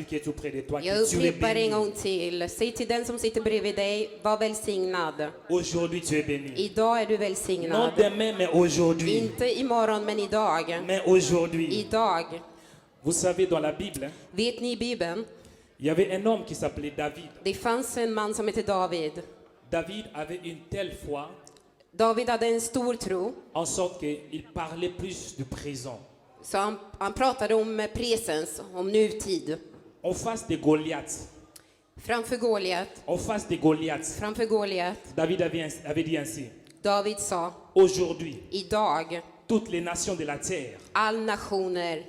qui est auprès de toi Jag que tu es upprepar en béni. gång till. Säg till den som sitter bredvid dig, var välsignad. Aujourd'hui, tu es béni. Idag är du Non välsignad. demain, mais aujourd'hui. Inte imorgon, men idag. Mais aujourd'hui. Idag. Vous savez, dans la Bible, Vet ni i Bibeln? il y avait un homme qui s'appelait David. Det fanns en man som hette David. David avait une telle foi David hade en stor tro. en sorte qu'il parlait plus du présent. Så han pratade om presens, om nutid. En face de Goliath, Framför Goliat. framför Goliath, David avait dit ainsi, David sa, aujourd'hui, idag, toutes les nations de la terre all nationer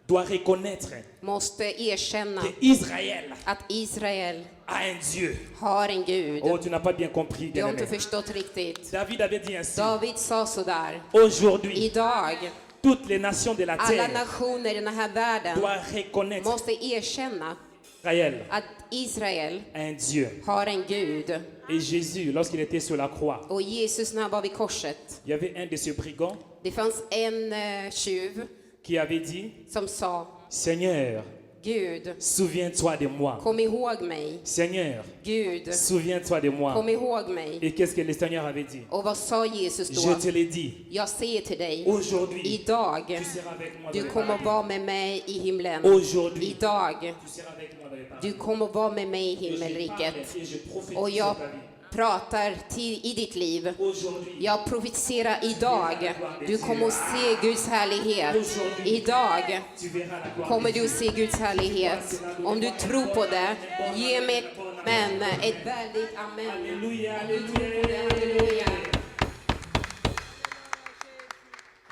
doivent reconnaître måste erkänna que Israël att Israel a un Dieu. har en Gud. Oh, tu n'as pas bien compris. Du har inte bien-aimé. förstått riktigt. David avait dit ainsi, David sa sådär. aujourd'hui, Idag, toutes les nations de la alla terre nationer i den här världen doivent reconnaître måste erkänna Israël att Israel a un Dieu. har en Gud. Et Jésus, lorsqu'il était sur la croix, Och Jesus när han var vid korset, il y avait un de ces brigands det fanns en tjuv qui avait dit, som sa, Seigneur, Gud, souviens-toi de moi. kom ihåg mig. Seigneur, Gud, souviens-toi de moi. kom ihåg mig. Et qu'est-ce que le Seigneur avait dit? Och vad sa Jesus Je då? te l'ai dit, Jag säger till dig, aujourd'hui, idag, tu seras avec moi dans du le kommer paradis. vara med mig i himlen. Aujourd'hui, Idag, tu seras avec moi dans le paradis. du kommer vara med mig i Et je parle himmelriket. et je prophétise Och sur jag ta vie. pratar i ditt liv. Aujourd'hui, Jag profetiserar idag. Du kommer att se Guds härlighet. Idag tu verras la gloire kommer de du att se Guds härlighet. Om du tror på det, ge mig ett amen. Ett värdigt amen. Alléluia, Om du tror på det, alléluia. halleluja.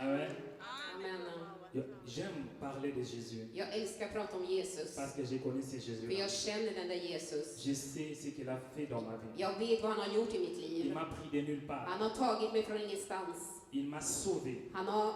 Amen. Amen. J'aime parler de Jésus Jag älskar att prata om Jesus. parce que je connais ce Jésus. För jag känner den där Jesus. Je sais ce qu'il a fait dans ma vie. Jag vet vad han har gjort i mitt Il liv. m'a pris de nulle part. Han har tagit mig från ingenstans. Il m'a sauvé. Han har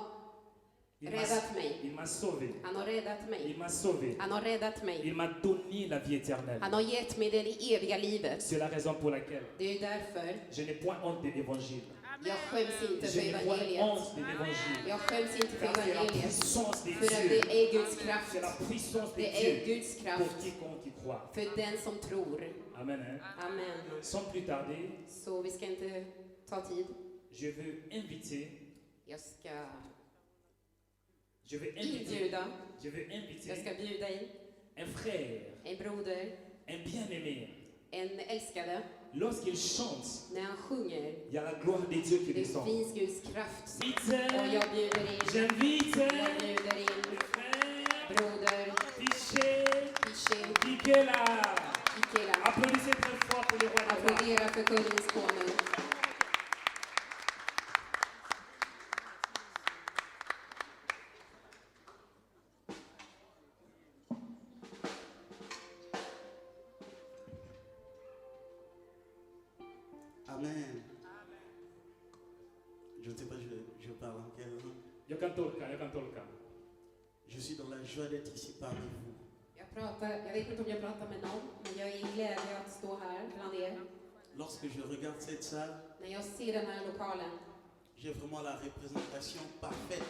Il m'a- räddat mig. Il m'a sauvé. Han har räddat mig. Il m'a sauvé. Han har räddat mig. Il m'a donné la vie éternelle. Han har gett mig det eviga livet. C'est la raison pour laquelle Det är därför je n'ai point honte de l'évangile. jag skäms inte Je för n'ai point evangeliet. honte de l'évangile. Jag skäms inte för Car c'est la evangeliet. puissance de För att Dieu. det är Guds kraft. C'est la puissance de Det är Dieu Guds pour kraft quiconque y croit. för den som tror. Amen. Hein? Amen. Sans plus tarder, Så vi ska inte ta tid. je veux inviter, Jag ska je veux inviter, inbjuda. je veux Jag inviter ska bjuda in un frère, en broder, un bien-aimé. en älskade. Lorsqu'il chante, När han sjunger, il y a la gloire de Dieu qui det descend. finns Guds kraft. Och Invite, jag bjuder in. j'invite Jag bjuder in le frère broder Piché Piché Ikela. Ikela. Applaudissez très fort pour le roi de roi. Applådera för kungens konung. Amen. Je ne sais pas, je parle en quelle langue. Jag kan tolka. Je suis dans la joie d'être ici parmi vous. Jag vet inte om jag pratar med någon, men jag är i glädje att stå här bland er. Lorsque je regarde cette salle, När jag ser den här lokalen, j'ai vraiment la représentation parfaite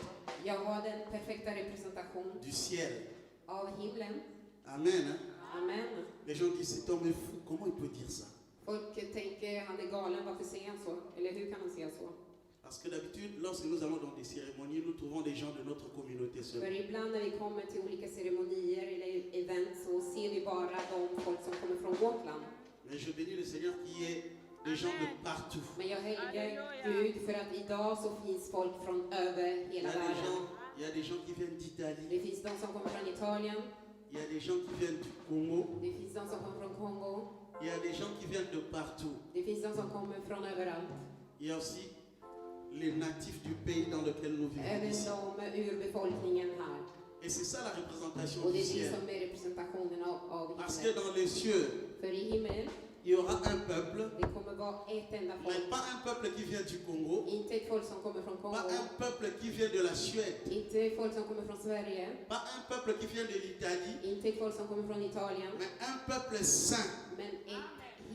jag har den perfekta representation du ciel. av himlen. Amen. Hein? Amen. Les gens disent, cet homme est fou. Comment il peut dire ça? Folk tänker, han är galen, varför säger han så? Eller hur kan han säga så? Parce que d'habitude, lorsque nous allons dans des cérémonies, nous trouvons des gens de notre communauté För seulement. ibland när vi kommer till olika ceremonier eller event så ser vi bara de folk som kommer från vårt land. Mais je bénis le Seigneur qui est des gens de partout. Men jag helgar Gud för att idag så finns folk från över hela världen. Il y a des gens qui viennent d'Italie. Det finns de som kommer från Italien. Il y a des gens qui viennent du Congo. Det finns de som kommer från Kongo. Il y a des gens qui viennent de partout. Det finns de som kommer från överallt. Il y a aussi les natifs du pays dans lequel nous vivons Även ici. de urbefolkningen här. Et c'est ça la représentation Och det du är det ciel. som är representationen av Parce que himlen. dans les cieux, För i himmel, il y aura un peuple, det kommer vara ett enda mais folk. pas un peuple qui vient du Congo, Inte ett folk som kommer från Kongo. pas un peuple qui vient de la Suède, Inte ett folk som kommer från Sverige. pas un peuple qui vient de l'Italie, Inte ett folk som kommer från Italien. mais un peuple saint Men ett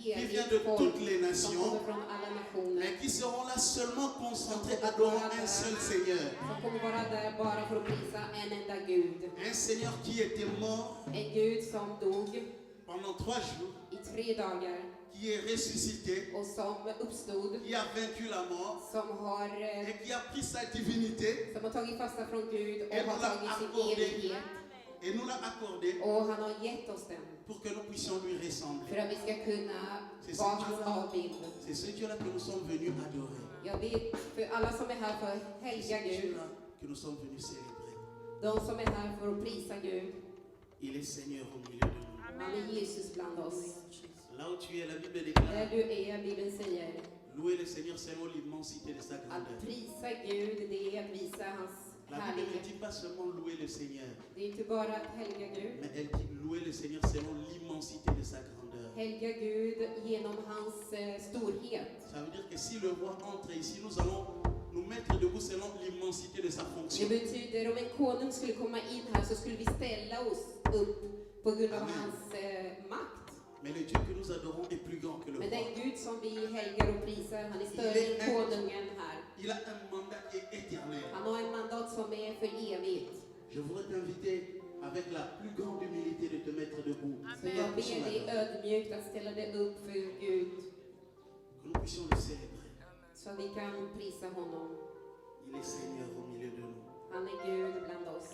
qui vient heligt de folk toutes les som nations, kommer från alla nationer. mais qui seront là seulement concentrés adorant un seul Seigneur. Som kommer vara där bara för att prisa en en enda Gud. Un Seigneur qui était mort En Gud som dog pendant 3 jours, i 3 dagar qui est ressuscité, och som uppstod, qui a vaincu la mort et qui a pris sa divinité som har tagit fasta från Gud och Et har nous l'a tagit sin accordé. evighet. et nous l'a accordé Och han har gett oss den pour que nous puissions lui ressembler. för att vi ska kunna C'est vara hans avbild. ce Dieu-là que nous sommes venus adorer. Jag vet för alla som är här för att C'est helga ce Gud, Dieu-là que nous sommes venus célébrer. de som är här för att prisa Gud. Il est Seigneur au milieu de nous. Han är Jesus bland oss. Là où tu es, la Bible Där déclare, du är, Bibeln säger, louez le Seigneur selon l'immensité de sa att grandeur. prisa Gud, det är att visa hans La Bible ne härlighet. dit pas seulement louer le Seigneur, Det är inte bara att helga Gud. mais elle dit louer le Seigneur selon l'immensité de sa grandeur. Helga Gud genom hans storhet. Ça veut dire que si le roi entre ici, nous allons nous mettre debout selon l'immensité de sa Det fonction. betyder om en konung skulle komma in här så skulle vi ställa oss upp på grund av hans makt. Mais le Dieu que nous adorons est plus grand que le Men roi. den Gud som vi helgar och prisar, han är större än konungen här. Il a un mandat qui est éternel. Han har en mandat som är för evigt. Je voudrais t'inviter avec la plus grande humilité de te mettre debout. Så jag ber dig ödmjukt att ställa dig upp för Gud. Que nous puissions le célébrer. Så vi kan prisa honom. Il est Seigneur au milieu de nous. Han är Gud bland oss.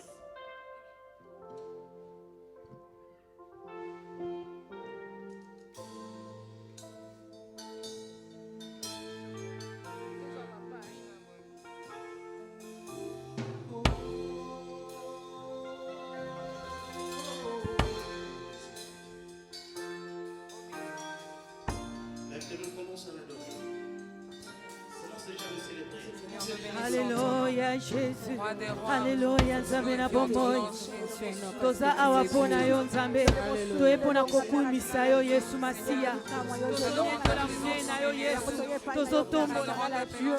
Maintenant, commence à l'adorer. Commence déjà à le célébrer. Alléluia Jésus. Roi des rois. Alléluia Nzambe na bomoi. Jésus. Toza awa mpona yo Nzambe. Toye mpona kokumisa yo Yesu Masiya. Tozongola mne na yo Yesu. Tozotombola na Dieu.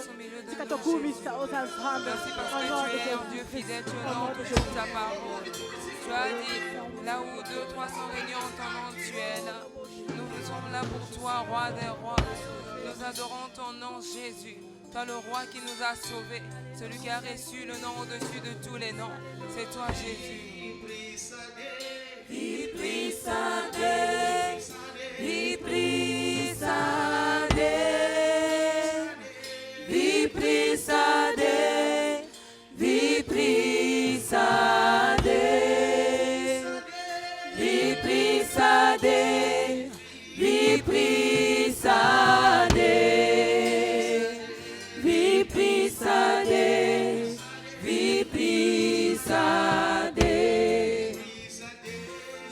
Tika tokumisa oza Nzambe. Merci parce que tu es un Dieu fidèle, tu honores toujours ta parole. Tu as dit, là où 2, 3 sont réunis en ton nom, tu es là. Nous sommes là pour toi, roi des rois. Nous adorons ton nom, Jésus. Toi, le roi qui nous a sauvés, celui qui a reçu le nom au-dessus de tous les noms. C'est toi, Jésus. Viprisade, viprisade, viprisade, viprisade, viprisade, viprisade, viprisade,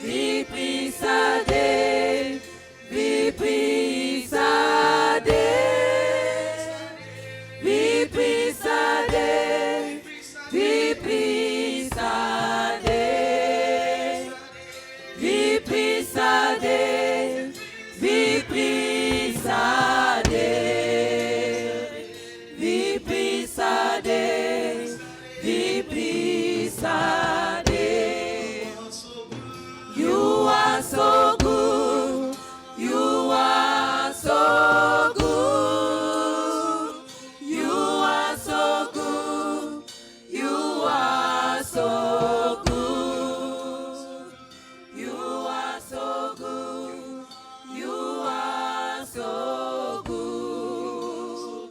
viprisade, viprisade, viprisade, viprisade, viprisade, viprisade, viprisade, viprisade, viprisade. You are so good. You are so good. You are so good. You are so good. You are so good. You are so good.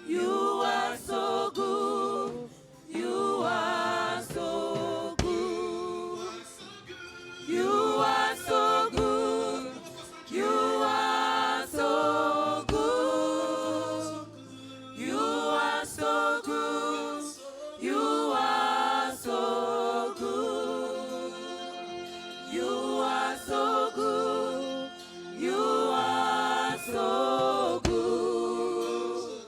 You are so good. You are so good. You are so good. You are so good. You are so good. You are so good. You are so good. You are so good.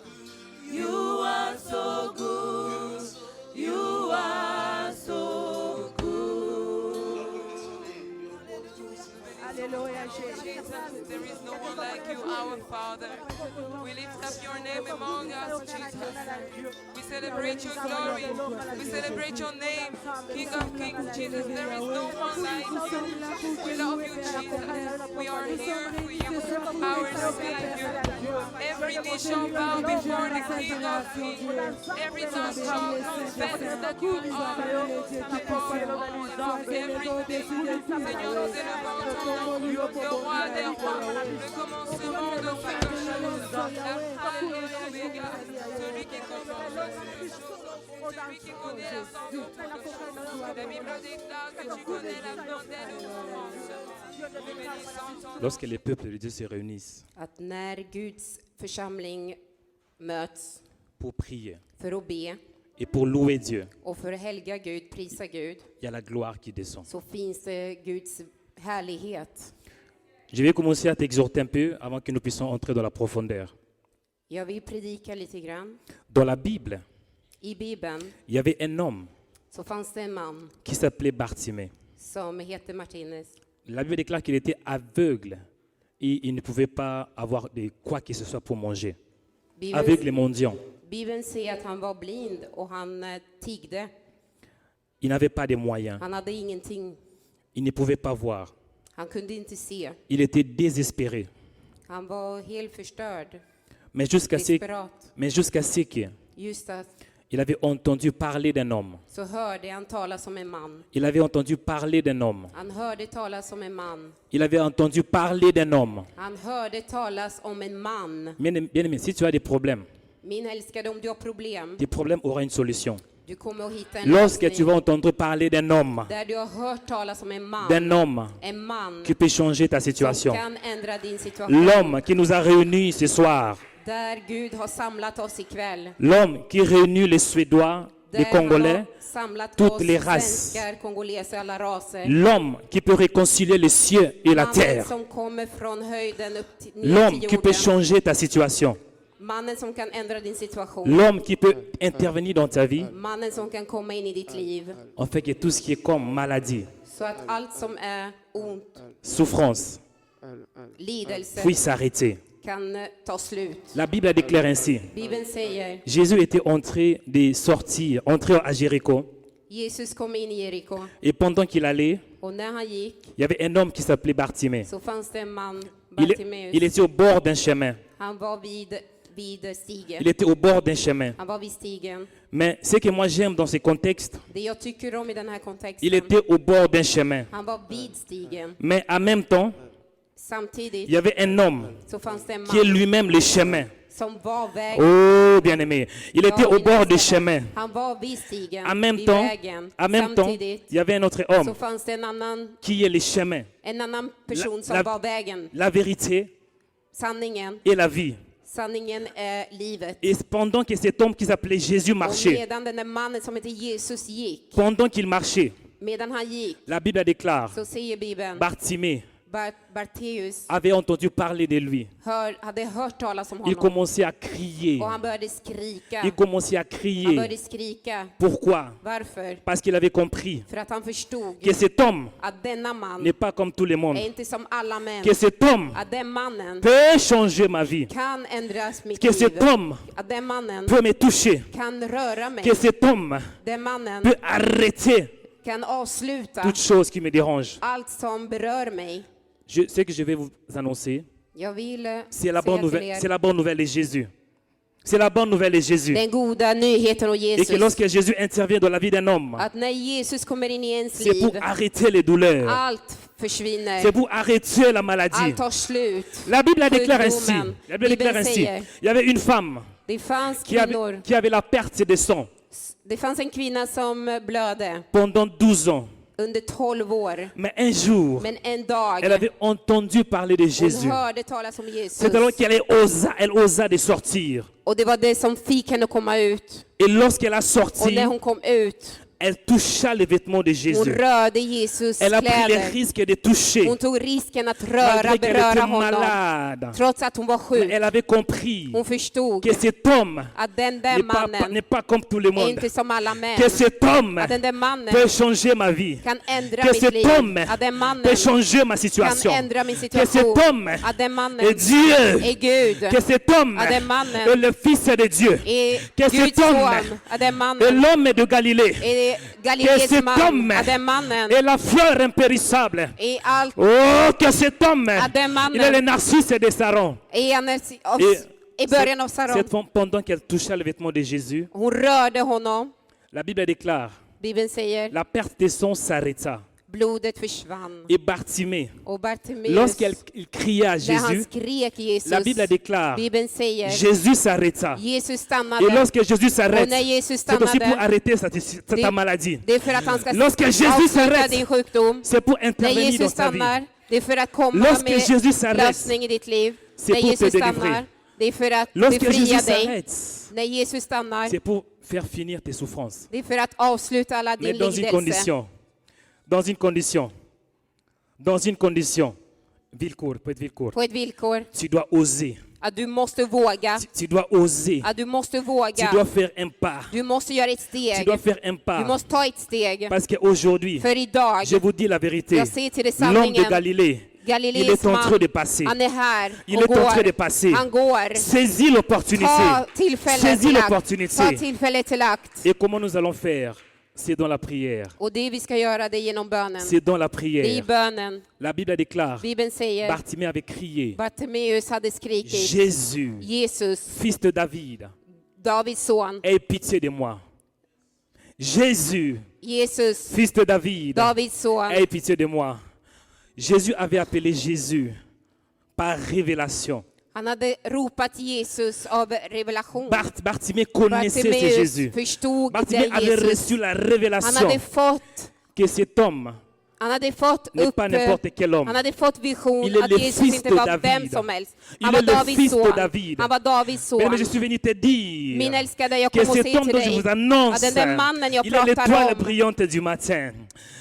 You are so good. You are so good. Alléluia Jésus. Jesus, there is no one like you, our Father. We lift up your name among us, Jesus. We celebrate your glory. We celebrate your name, King of Kings, Jesus. There is no one like you. We love you, Jesus. We are here for you, our Savior. Every knee shall bow before the King of Kings. Every tongue shall confess that you are Seigneur, nous élevons ton nom, le roi des rois, le commencement de toutes choses, l'alpha et l'oméga, celui qui commence toutes choses, celui qui connaît la fin de toutes choses. La Bible déclare que tu connais la fin des souffrances. Lorsque les peuples de Dieu se réunissent Att när Guds församling möts pour prier för att be et pour louer Dieu, och för att helga Gud, prisa Gud, il y a la gloire qui descend. så finns det Guds härlighet. Je vais commencer à t'exhorter un peu avant que nous puissions entrer dans la profondeur. Jag vill predika lite grann. Dans la Bible, I Bibeln il y avait un homme så fanns det en man qui s'appelait Bartimée. som heter Martinez. La Bible déclare qu'il était aveugle et il ne pouvait pas avoir de quoi que ce soit pour manger. Aveugle et mendiant. Bibeln säger att han var blind och han tiggde. Il n'avait pas de moyens. Han hade ingenting. Il ne pouvait pas voir. Han kunde inte se. Il était désespéré. Han var helt förstörd. Mais jusqu'à ce que Just att il avait entendu parler d'un homme. så hörde han talas om en man. Il avait entendu parler d'un homme. Han hörde talas om en man. Il avait entendu parler d'un homme. Han hörde talas om en man. Bien-aimé, si tu as des problèmes, Min älskade, om du har problem, tes problèmes auront une solution. du kommer att hitta en Lorsque tu lösning. vas entendre parler d'un homme Där du har hört talas om en man qui peut changer ta som situation, kan ändra din situation. l'homme qui nous a réunis ce soir, Där Gud har samlat oss ikväll. l'homme qui réunit les Suédois, les Där Congolais, han har samlat toutes oss les races. svenskar, kongoleser, alla raser. l'homme qui peut réconcilier les cieux et la Mannen terre, som kommer från höjden upp till, ner l'homme till qui peut jorden. changer ta situation, Mannen som kan ändra din situation. l'homme qui peut intervenir dans ta vie, Mannen som kan komma in i ditt liv. en fait que tout ce qui est comme maladie, Så att allt som är ont, souffrance, lidelse, puisse s'arrêter. kan ta slut. La Bible déclare ainsi. Bibeln säger, Jésus était entré à Jéricho, Jesus kom in i Jeriko. et pendant qu'il allait, Och när han gick il y avait un homme qui s'appelait Bartimée. så fanns det en man, Il Bartimeus. était au bord d'un chemin. Han var vid stigen. Il était au bord d'un chemin. Han var vid stigen. Mais ce que moi j'aime dans ce contexte, Det jag tycker om i den här kontexten, il était au bord d'un chemin. han var vid stigen. Mais en même temps, Samtidigt il y avait un homme så fanns det en qui est man lui-même le chemin. som var vägen. Oh, bien-aimé. Il était au bord du chemin. Han var vid stigen, En même vid temps, vägen. il y avait un autre Så homme fanns det qui est le chemin, en annan person som La- var vägen. la vérité Sanningen. et la vie. Sanningen är livet. Et pendant que cet homme qui s'appelait Jésus Och marchait, medan den där mannen som heter Jesus gick, pendant qu'il marchait, medan han gick, la Bible déclare, så säger Bibeln, Bartimée Barteus avait entendu parler de lui. hade hört talas om Il honom. commençait à crier. Och han började skrika. Il commençait à Han crier. började skrika. Pourquoi? Varför? Parce qu'il avait compris För att han förstod que cet homme att denna man n'est pas comme tout le monde. är inte som alla män. Que cet homme Att den mannen peut changer ma vie. kan ändra mitt Que liv. cet homme Att den mannen peut me toucher. kan röra mig. Que cet homme Den mannen peut arrêter kan avsluta toutes choses qui me dérangent. allt som berör mig. Ce que je vais vous annoncer, Jag vill c'est la säga bonne till nouvelle. er, C'est la bonne nouvelle de Jésus. C'est la bonne nouvelle de Jésus. den goda nyheten om Et que Jesus. lorsque Jésus intervient dans la vie d'un homme, Att när Jesus kommer in i ens c'est pour liv, arrêter les douleurs. allt försvinner. C'est pour arrêter la maladie. Allt tar slut. La Bible déclare ainsi. Sjukdomen. La Bible déclare Bibeln ainsi. säger, Il y avait une femme det fanns qui kvinnor. qui avait la perte de sang Det fanns en kvinna som blödde pendant 12 ans. under 12 år. Mais un jour, Men en dag, elle avait entendu parler de hon Jésus. hörde talas om Jesus. C'est alors qu'elle osa de sortir. Och det var det som fick henne att komma ut. Et lorsqu'elle a Och sorti, när hon kom ut, elle toucha les vêtements de hon Jésus. rörde Jesus Elle a pris le kläder. risque de toucher, Hon tog risken att malgré qu'elle beröra était honom. malade. Trots att hon var Mais sjuk. elle avait compris Hon förstod que cet homme att den där n'est mannen pas comme tout le är monde. inte som alla män. Que cet homme Att den där mannen peut changer ma vie. kan ändra Que mitt cet liv. homme Att den mannen peut changer ma kan situation. ändra min Que situation. cet homme Att den est mannen Dieu. är Gud. Que cet homme Att den mannen est le Fils de Dieu. är Que Guds cet homme son. Att den est mannen l'homme de Galilée. är Que Galileens cet man. homme Att den mannen est la fleur impérissable. är allt. Oh, que cet homme, Att den mannen il est le narcisse de Saron. I början av Saron. Cette femme, pendant qu'elle toucha le vêtement de Jésus, Hon rörde honom. la Bible déclare Bibeln säger, la perte de sang s'arrêta. blodet försvann. Et Bartimée, Och Bartimeus, lorsqu'il criait à när han Jésus, skrek Jesus, la Bible déclare, Bibeln säger, Jésus s'arrêta. Jesus Et stannade. lorsque Jésus s'arrête, Och när Jesus c'est aussi pour stannade, arrêter ta maladie. det är för att han ska Lorsque Jésus avsluta s'arrête, din sjukdom. c'est pour När intervenir dans Jesus ta vie. stannar, det är för att komma Lorsque med Jésus s'arrête, lösning i ditt liv. c'est När pour te Jesus délivrer. stannar, det är för att Lorsque befria Jésus dig. s'arrête, När Jesus stannar, c'est pour faire finir tes souffrances. det är för att avsluta alla Mais din dans une lidelse. condition, dans une condition, dans une condition, villcourt, peut être villcourt, På ett villkor, tu dois oser, att du måste våga. tu dois oser, Att du måste tu våga. dois faire un pas, Du måste göra ett tu steg. dois faire un Du pas. måste ta ett steg. Parce qu'aujourd'hui, För idag, je vous dis la vérité, jag säger till dig l'homme de sanningen, Galilée, il Galilees est en train man, de passer. han är här Il och est en train de går. passer. Han går. Saisis l'opportunité. Ta tillfället Saisis till akt. Ta l'opportunité. tillfället till akt. Et comment nous allons faire? C'est dans la prière. Och det vi ska göra, det är genom bönen. C'est dans la Det är i prière. bönen. La Bible déclare, Bibeln säger, Bartimée avait crié, Bartimeus hade skrikit, Jésus, Jesus, fils de David, Davids son. aie pitié de moi. Jésus, Jesus, fils de David, Davids son. aie pitié de moi. Jésus avait appelé Jésus par révélation. Han hade ropat Jesus av revelation. Bartimée connaissait ce Bartimeus Jésus. förstod Bartimée det avait Jesus. reçu la Han révélation hade fått, que cet homme han hade fått n'est upp, pas n'importe quel homme. han hade fått vision Il est att le Jesus fils inte de var David. vem som helst. Il Han est var le Davids fils de son. David. Han var Davids son. Mais je suis venu te dire Min älskade, jag que kommer att cet säga homme till dont je dig vous annonce, att den där mannen jag il est pratar l'étoile om, brillante du matin.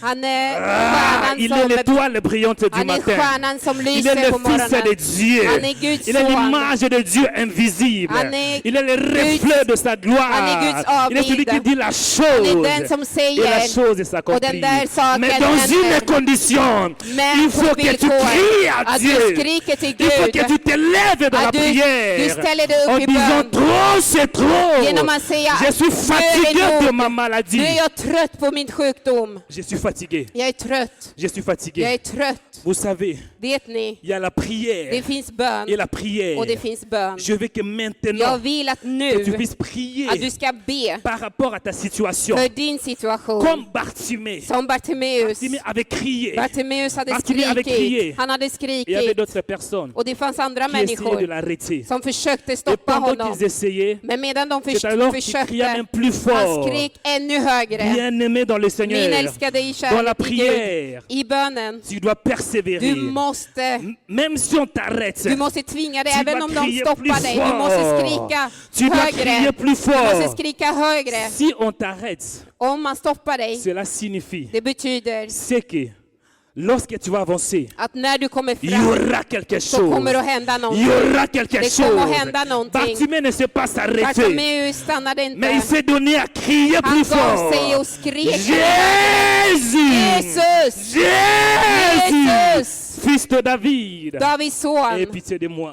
han är Il est stjärnan som, l'étoile brillante du han är matin. stjärnan som Il est lyser le på Fils de morgonen. Dieu. Han är Guds Il est son. l'image de Dieu invisible. Han är Il est le reflet de sa han är gloire. Guds Il est celui avbild. qui dit la Han chose. är den som Et la säger, chose och s'accomplit. den där saken Mais dans une händer. condition, Men il faut på que tu villkor cries à att du Dieu. skriker till Il faut Gud. que tu te lèves dans la Att du prière ställer dig upp en i disant bön. trop, c'est trop. Genom att säga, Je suis fatigué nu är det de nog. ma Nu maladie. är jag trött på min sjukdom. Je suis fatigué. Jag är trött. Je suis Jag fatigué. är trött. Vous savez, Vet ni, il y a la prière det finns bön et la prière. och det finns bön. Je veux que maintenant, Jag vill att que tu nu, puisses prier att du ska be par rapport à ta situation. för din situation. Comme Bartimée. Som Bartimeus. Bartimée avait crié. Bartimeus hade Bartimeus avait crié. skrikit. Han hade Et il y avait skrikit. d'autres personnes Och det fanns andra qui essayaient de människor l'arrêter. som försökte Et stoppa pendant honom. qu'ils essayaient, Men medan de c'est alors qu'il criait même försökte, plus han fort. skrek ännu högre. Bien-aimé dans le Min Seigneur, älskade i dans la kärlek i prière, Gud. I bönen. tu dois persévérer. Du måste, Même si on t'arrête, du måste tvinga dig, tu även dois om de crier stoppar plus dig. Du fort. måste skrika Tu dois crier högre. plus Du måste fort. skrika högre. Si on t'arrête, Om man stoppar dig, cela signifie det betyder c'est que lorsque tu vas avancer, att när du kommer il y fram aura quelque så chose. kommer det att hända Il y någonting. aura quelque Det kommer att chose. hända någonting. Bartimée ne sait pas s'arrêter, Bartimeus stannade mais il inte. s'est donné à crier Han plus gav fort. sig och skrek. Jésus! Jesus! Jésus! Jesus! Fils de David, Davids son, aie pitié de moi.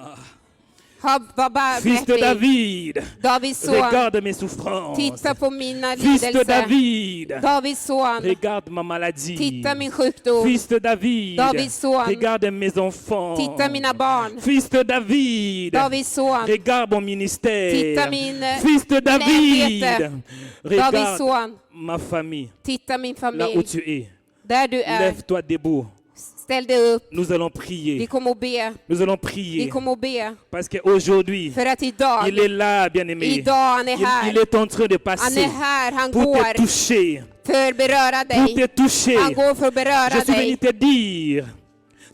var Fils de barmhärtig. David, Davids son, regarde mes souffrances. titta på mina Fils de lidelser. David, Davids son, regarde ma maladie. titta min sjukdom. Fils de David, Davids son, regarde mes enfants. titta mina barn. Fils de David, Davids son, regarde mon ministère. titta min Fils de David, lägenhet. Davids regarde son, ma famille. titta min Là où familj. tu es, Där du är, lève-toi debout. ställ dig upp. Nous allons Vi prier. kommer att be. Nous allons Vi prier. kommer att be. Parce qu'aujourd'hui, För att idag, il est là, bien-aimé. idag han är Il här. est en train de Han passer är här, han pour te går toucher. för att beröra Pour te dig. toucher. Han går för att Je beröra suis venu dig. te dire.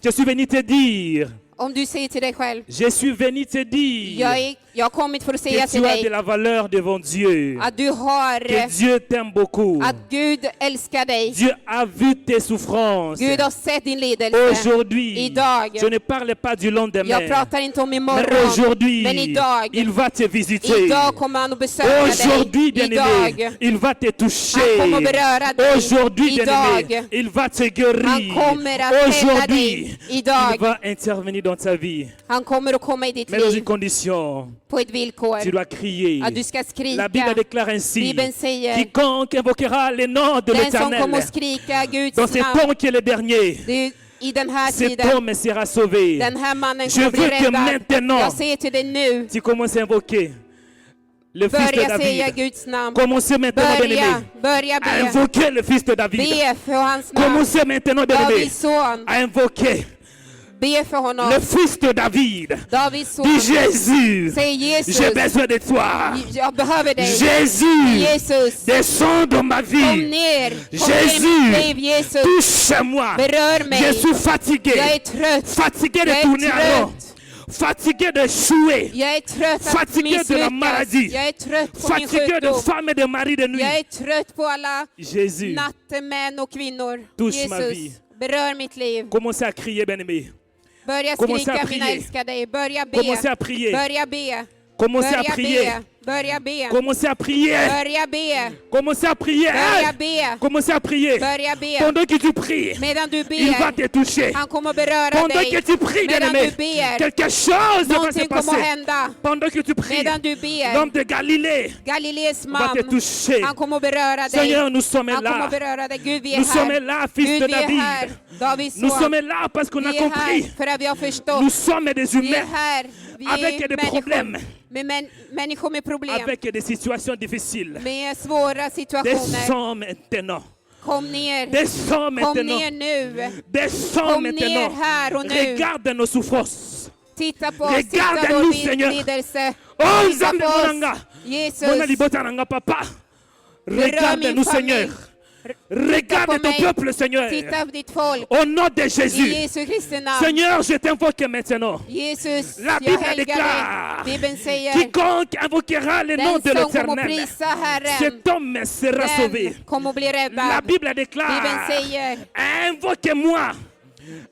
Je suis venu te dire. Om du säger till dig själv, Je suis venu te dire jag har kommit för att säga que till tu as de dig la valeur devant Dieu. att du har, Que Dieu t'aime beaucoup. att Gud älskar dig. Dieu a vu tes souffrances. Gud har sett din lidelse. Aujourd'hui, Idag, je ne parle pas du lendemain. jag pratar inte om Mais imorgon, aujourd'hui, men idag, il va te visiter. idag kommer han att besöka Aujourd'hui, dig. bien-aimé, Idag, il va te han toucher. kommer att beröra dig. Aujourd'hui, bien-aimé, Idag, il va te han guérir. kommer att rädda Aujourd'hui, dig. il Idag, va intervenir dans ta vie. han kommer att komma i ditt Mais dans une liv condition, på ett villkor. tu dois crier. Att du ska La Bible skrika. déclare ainsi, Bibeln säger, quiconque invoquera le nom de den som kommer l'Éternel, att skrika Guds dans ce namn, temps qui est le dernier, det är i den här cet tiden, homme sera sauvé. den här mannen Je kommer bli veux que räddad. maintenant, Jag säger till dig nu, tu commences à invoquer le fils de Börja säga David. Guds namn. Commencez maintenant, bien-aimés, Börja à be. invoquer le fils de David. Be för hans namn. Commencez maintenant, bien-aimés, Davids son. à invoquer Be för honom. le fils de David. Davids son. Dis Jésus, Säg Jesus. j'ai besoin de toi. Jag behöver dig. Jésus, Jesus. descends dans ma Kom vie. ner. Kom Jésus, ner i mitt liv, Jesus. touche-moi. Berör mig. Je suis fatigué. Jag är trött. Fatigué de Jag är tourner en rond. trött. Fatigué de jouer. Jag är trött att Fatigué de la misslyckas. maladie. Jag är trött på min Fatigué de sjukdom. femmes et de maris de Jag nuit. är trött på alla Jésus, nattemän och kvinnor. Touche ma vie. Jesus, berör mitt liv. commencez à crier, bien-aimés. Börja Commencez skrika à mina prier. älskade. Börja be. Commencez à prier. Börja be. Commencez à Börja prier. be. Börja be. Commencez à prier. Börja be. Commencez à prier. Börja be. Commencez à prier. Börja be. Pendant que tu pries, Medan du il va ber, te toucher. han kommer beröra Pendant dig. que tu pries, Medan bien-aimé, du ber, quelque chose va se någonting kommer att passer. hända. Pendant que tu pries, Medan du ber, l'homme de Galilée Galilees va te man, toucher. han kommer att beröra dig. Seigneur, nous sommes Han kommer là. att beröra dig. Gud, vi är Nous sommes här. là, fils Gud, de vi är här. David. Davids Nous son. sommes là parce qu'on a Vi är här compris. för att vi har förstått. Nous sommes des Vi är humains här. Vi avec är des människor problèmes, med människor med problem. avec des situations difficiles. Med svåra situationer. Descends maintenant. Kom ner. Descends Kom maintenant. ner nu. Descends Kom ner maintenant. här och nu. Regarde nos souffrances. Titta på oss. Regarde Titta nous, på Seigneur. lidelse. Oh, Titta Nzambe på oss. Monanga. Jesus. Mona libota nanga, papa. Regarde-nous, min Seigneur. familj. Regarde på ton mig. peuple, Seigneur. Titta på ditt folk. Au nom de I Jésus. Jesu Kristi namn. Seigneur, je t'invoque maintenant. Jesus, La jag Bible helgar déclare, dig. Bibeln säger, quiconque invoquera le nom den de som kommer att l'Éternel, prisa Herren, cet homme sera sauvé. den kommer att bli La räddad. Bible Bibeln déclare, säger, invoquez-moi,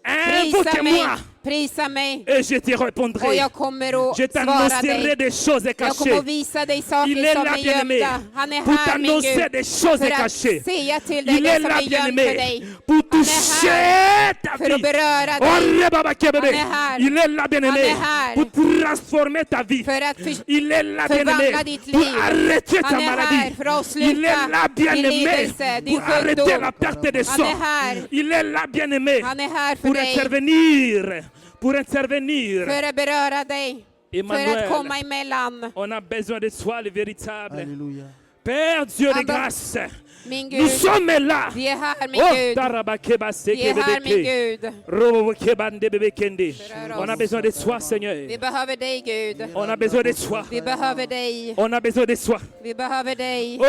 prisa mig, invoquez-moi, prisa mig, et je te och répondrai. jag kommer att Je svara t'annoncerai dig. des choses Jag kommer cachées. att visa dig Il saker est som là, är bien-aimé, gömda. Han är pour här, min t'annoncer Gud, des choses för att cachées. säga till dig Il det est som là, är gömt för bien-aimé, dig. pour Han är toucher här ta för att vie. beröra Oh, dig. Reba Bakebebe. Han är här. Il est là, bien-aimé, Han är här. pour transformer ta vie. För att Il est là, bien-aimé, förvandla ditt pour liv. arrêter ta Han är här maladie. för att Il est avsluta là, din bien-aimé, lidelse, din pour arrêter sjukdom. la perte de Han sang. är här. Il est là, bien-aimé, Han är här för pour dig, intervenir. Pour intervenir. för att beröra dig, för Emmanuel. att komma emellan. On a besoin de toi, le véritable. Alléluia. Père Dieu de Abba, grâce, Min nous Gud, sommes là. vi är här min Oh, Gud. Tarabakeba Vi är här min Sekebebeke. Gud. Robokebande Bebekende. Berör On a oss. besoin de toi, Seigneur. Vi behöver dig Gud. On a besoin de toi. Vi behöver dig. On a besoin de toi. Vi behöver dig. Oh,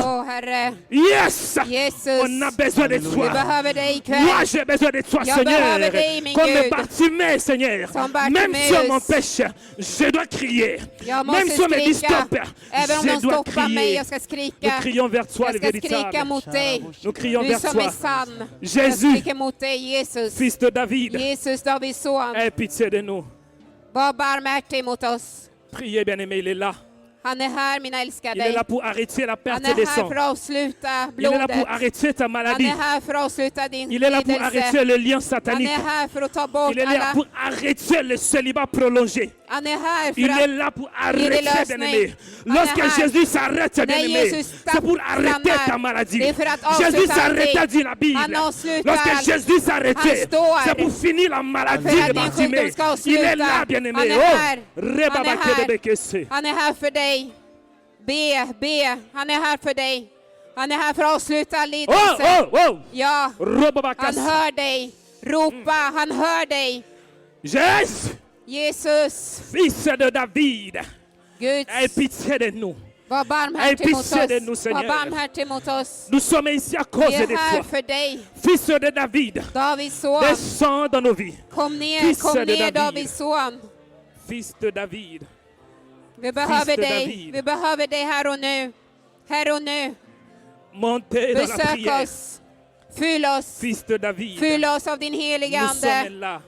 Åh Herre, yes. Jesus. On a besoin de Vi toi. behöver dig ikväll. Moi, j'ai besoin de toi, Jag Seigneur. behöver dig, min Comme Gud. Bartimée, Seigneur. Som Même si on Bartimeus. m'empêche, je dois crier. Jag Même måste si on me dit skrika. stop, Även om je de dois stoppar mig, crier. jag ska Nous skrika. crions vers toi, Jag le ska skrika véritable. mot dig. Nous crions Du vers som är toi. sann. Jag Jésus, skriker mot dig Jesus. fils de David, Jesus, Davids son. aie pitié de nous. Var barmhärtig mot oss. Priez, bien-aimé, il est là. Han är här mina Il est älskade. là pour arrêter la Han perte är des här sangs. för att avsluta Il est là blodet. pour arrêter ta Han maladie. är här för att avsluta din Il est là pour arrêter lidelse. le lien Han satanique. är här för att ta bort Il est là alla. pour arrêter le célibat prolongé. Han är här Il för est att là pour Ge dig arrêter, lösning. bien-aimé. Han är Lorsque här. Jésus s'arrête, När bien-aimé, Jesus c'est pour arrêter stannar, ta maladie. det är för att Jésus avsluta s'arrêta, allting. dit la Bible. Han avslutar Lorsque allt. Jésus s'arrêtait, Han står c'est pour finir la maladie för att de din Bartimée. sjukdom ska Il est avsluta. là, Han bien-aimé. är Oh, här. Reba Han är Bakebekese. här. Han är här för dig. Be. Han är här för dig. Han är här för att avsluta all Oh, lidelse. oh, oh. Ja, Roba han Bakase. hör dig. Ropa, han hör dig. Jésus, Jesus, fils de David, Gud, aie pitié de nous. var barmhärtig mot pitié de nous, oss. Seigneur. Var barmhärtig mot oss. Nous sommes ici à Vi cause är de här toi. för dig. Fils de David, Davids son. descends dans nos vies. Kom ner, Fils kom de ner David. Davids son. Fils de David, Vi behöver de dig. David. Vi behöver dig här och nu. Här och nu. montez dans la Besök prière. oss. Fyll oss. Fils de David, Fyll oss av din heliga nous sommes Ande. là.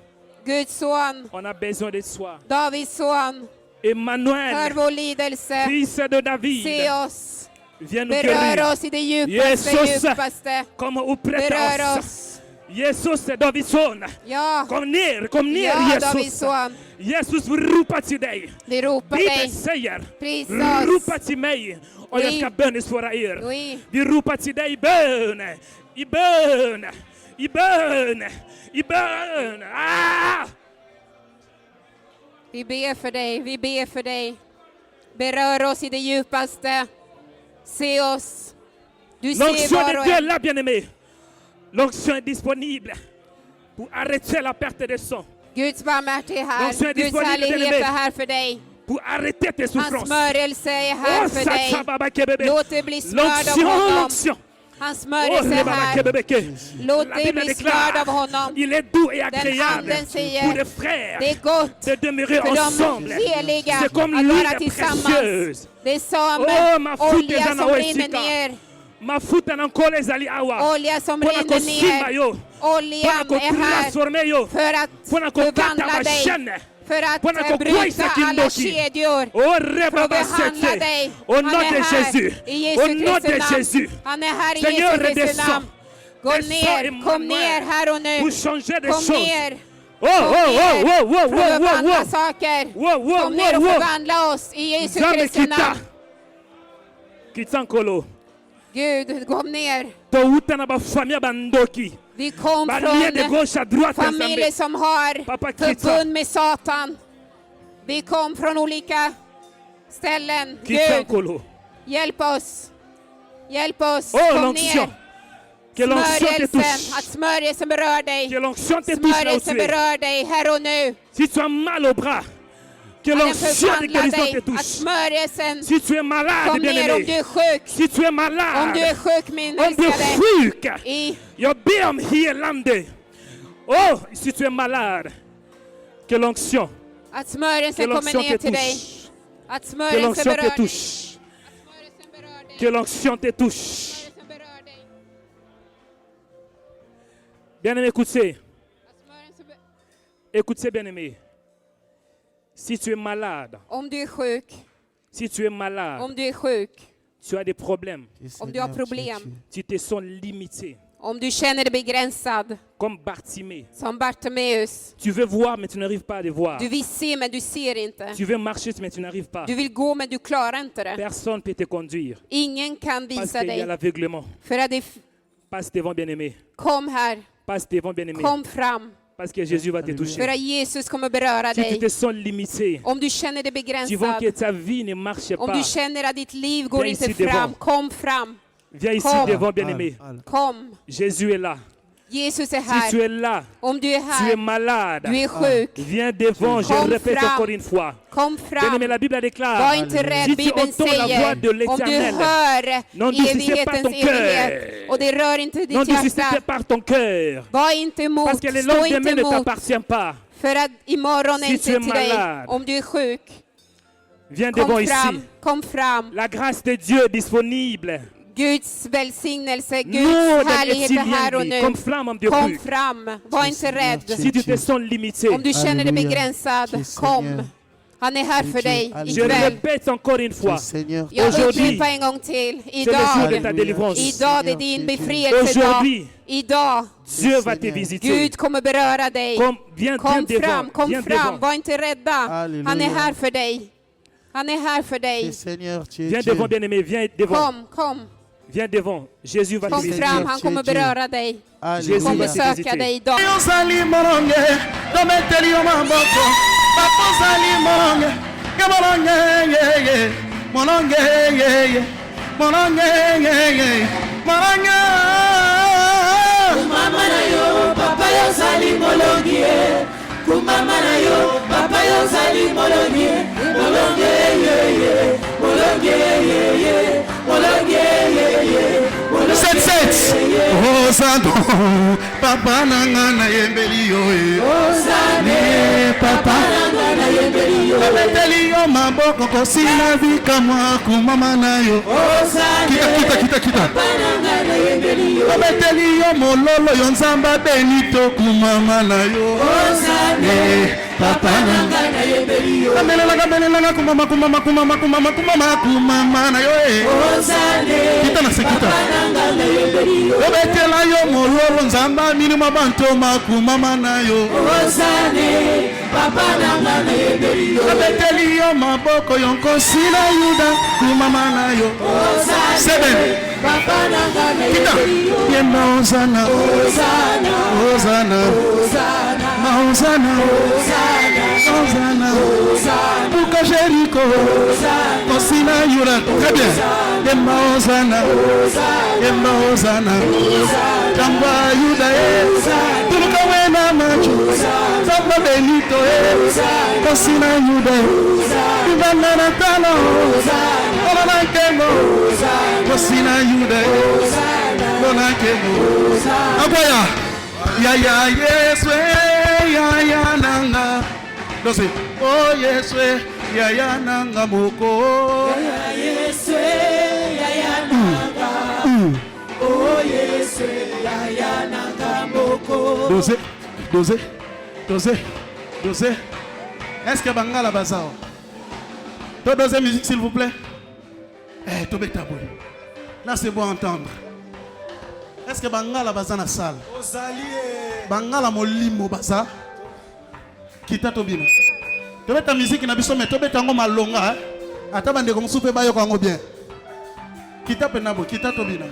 Guds son. On a besoin de toi. Davids son. Hör Emmanuel, vår lidelse. fils de David, Se oss. viens nous Berör guérir. oss i det djupaste, Jesus, djupaste. comme auprès Berör de oss. Jesus är Davids son. Ja, Kom ner ja Davids Jesus. son. Jesus ropar till dig. Vi ropar Bibeln dig. säger, Prisa oss. ropa till mig och jag Oui. ska bönesvara er. Oui. Vi ropar till dig i bön, i bön, i bön, i bön. Ah! Vi ber för dig. Vi ber för dig. Berör oss i det djupaste. Se oss. Du ser L'onction var de och Dieu est en. là, bien-aimé. L'onction est disponible pour arrêter la perte de sang, Guds barmhärtighet är här. L'onction är Guds disponible, härlighet bien-aimé. är här för dig. pour arrêter tes Hans souffrances. smörjelse är här Oh, för dig. Satsababakebebe. Låt det bli smörd av L'onction, honom. l'onction. Hans Oh, smörjelse är här. Rebabakebebeke. Låt La det Bible bli smörd av déclare, honom. il est doux et Den agréable anden säger, pour des frères det är gott de demeurer för ensemble. de heliga C'est comme att vara l'huile tillsammans. précieuse. Det är som Oh, ma foute olja est som dans la rinner Oesika. ner. Mafuta na nkole ezali awa. Olja som Mpona rinner kosimba ner. yo. Mpona Oljan är här kotransforme yo. för att Mpona kokata förvandla dig. bashene. För att Mpona kokwisa bryta alla kindoki. kedjor. Oh, För att Reba behandla Basete. dig. Au Han nom är de här Jésus. i Jesu Au nom Kristi de namn. Jésus. Han är här i Seigneur, Jesu Kristi redescends. namn. Gå ner, kom ner här och Pour nu. changer des Kom choses. ner. Oh, oh, oh, oh, oh, För att oh, förvandla oh, saker. Wow, wow, Kom ner och wow, wow. förvandla oss i Jesu Nzambe Kristi kita. namn. Kita nkolo. Gud, kom ner. Touta na bafamia bandoki. Vi kom Balie de från gauche à droite familjer Nzambe. som har Papa Kita. förbund med Satan. Vi kom från olika ställen. Kita Gud, nkolo. hjälp oss. Hjälp oss. Oh, Kom l'onction. ner. Que l'onction te Smörjelsen, att touche. smörjelsen berör dig. Que l'onction te touche là où Smörjelsen tu es. berör dig här och nu. Si tu as mal au bras, que Att den l'onction de förvandlar guérison te dig. Att touche. smörjelsen Si tu es malade, kom ner om du bien-aimé. är sjuk. Si tu es Om du är malade, sjuk, min om du är älskade. sjuk, I jag ber om helande. Oh, si tu es malade, que l'onction, att que smörjelsen kommer l'onction te ner till dig. touche. Att Que smörjelsen l'onction te berör dig. touche. Smörjelsen berör dig. Que l'onction te touche. Smörjelsen berör dig. Bien-aimé, écoutez. Att smörjelsen be- Écoutez, bien-aimé. Si tu es malade, Om du är sjuk, si tu es malade, om du är sjuk, tu as des problèmes, om du har problem, tu te sens limité, om du känner dig begränsad, comme Bartimée. som Bartimeus. Tu veux voir, mais tu n'arrives pas à les voir. Du vill se men du ser inte. Tu veux marcher, mais tu n'arrives pas. Du vill gå men du klarar inte det. Personne ne peut te conduire. Ingen kan Parce visa qu'il y a dig. l'aveuglement. För att det Passe devant, bien-aimé. kom här, Passe devant, bien-aimé. kom fram. Parce que Jésus va te För toucher. att Jesus kommer beröra Si tu dig. te sens limité, Om du känner dig tu vois que begränsad, ta vie ne marche om du pas, känner att ditt liv går Viens inte ici fram, devant. kom fram. viens ici Kom. devant, bien-aimé. Kom. Jésus est là. Jesus är Si tu här. es là, Om du är tu es här, malade, du är sjuk, viens devant. Je Kom répète fram. encore une fois. kom Bien-aimé, fram. la Bible Var déclare, inte rädd, si tu Bibeln entends la voix säger. de Om du l'Éternel, hör n'endurcissez pas evighetens ton evighet cœur. och det rör inte ditt n'endurcissez hjärta. pas ton cœur. Var inte emot, Parce que le stå inte lendemain ne emot. t'appartient pas. För att imorgon är Si inte tu es till dig. malade, Om du är sjuk, Viens devant kom ici. fram, kom fram. La grâce de Dieu est disponible. Guds välsignelse, Guds Nåden är härlighet är här och tillgänglig. Kom nu. fram om du är Kom sjuk. fram, var inte rädd. Si tu te sens limité, Om du känner dig Alléluia. begränsad, Jésus, kom. Seigneur. Han är här för dig Alléluia. je ikväll. répète encore une fois. Seigneur, Jag Aujourd'hui, upprepar en gång till. c'est le jour de ta Idag, délivrance. idag är din befrielsedag. Aujourd'hui, Idag, Dieu va te visiter. Gud kommer beröra dig. Viens Kom devant. fram, kom Viens fram. devant. Var inte rädda. Alléluia. Han är här för dig. Han är här för dig. Seigneur, tu es Viens Dieu. devant, bien-aimé. Viens devant. Kom. Viens devant. Jésus va te Kom visiter. fram, han kommer beröra dig. Jésus Kommer va te söka visiter. dig idag. Ozali molonge, dometeli yo maboko, bakozali molonge, ke molonge, ye, ye, molonge, ye, ye, molonge, ye, ye, molonge. Kumama na yo, papa yo sali molongie. Kumama na yo, papa yo sali molongie. Molongie, ye, ye, molongie, ye, ye, molongie, ye, ye. 7-7. Osano, papa nanga na yembeli yo e. Osane, papa nanga na yembeli yo. Dometeli yo maboko kosila vika mwa kumama na yo. Osane, Kita. papa nanga na yembeli yo. Dometeli yo mololo yo nzamba benito kumama na yo. Osane, papa nanga na yembeli yo. Kamelelanga kumama na yo e. Osane, Kita na sekita. papa nanga na yembeli yo. Obetela yo mololo nzamba minima banto makumama na yo. Osane, papa nanga na yembeli yo. Obeteli yo maboko yo nkosila yuda kumama na yo. Osane, 7. papa nanga na Kita. yembeli yo. Yemba Osana. Osana, Osana. Osana, Hosanna, Hosanna, Buka Jericho, Osina Yura, très bien. Yemba Hosanna, Yemba Hosanna, Jamba Yuda, Turuka Wena Machu, Zamba Benito, Osina Yuda, Ibana Natalo, Olana Kemo, Osina Yuda, Olana Kemo, Agoya, Ya Yeswe, Ya Nanga, Dose, oh Yeswe, Ya Nanga Moko, Yeswe, ya nanga. Oh Yeswe, ya nanga moko. Dosez. Est-ce que Bangala Bazao? Toi, dosez musique s'il vous plaît. Eh, Tobé Tabou. Là c'est bon à entendre. Est-ce que Bangala Baza na salle? Bangala Molimo Baza. Kita Tobina. Tobé ta musique na biso mais Tobé tango malonga. Atabande comme soupe bayo kango bien. Kita penabo, kita Tobina.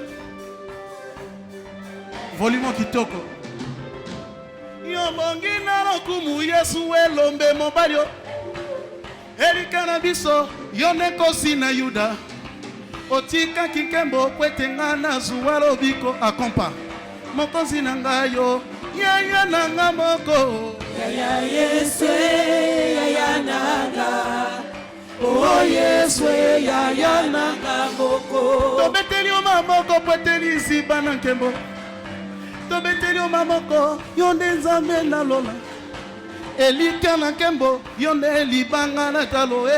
Volume kitoko. Yobongi na lokumu Yesu elombe mobalio. Erika biso yone kosi na Yuda. Otika kikembo kwetenga na zuwalo biko akompa. Mokozi na ngayo yaya nanga moko. Ya Yeswe, ya nanga. Oh Yeswe, ya nanga moko. Tobeteli o mamoko pweteli ziba na nkembo. Tobeteli o mamoko yonde nzambe na lola. Elika na nkembo yonde libanga na talo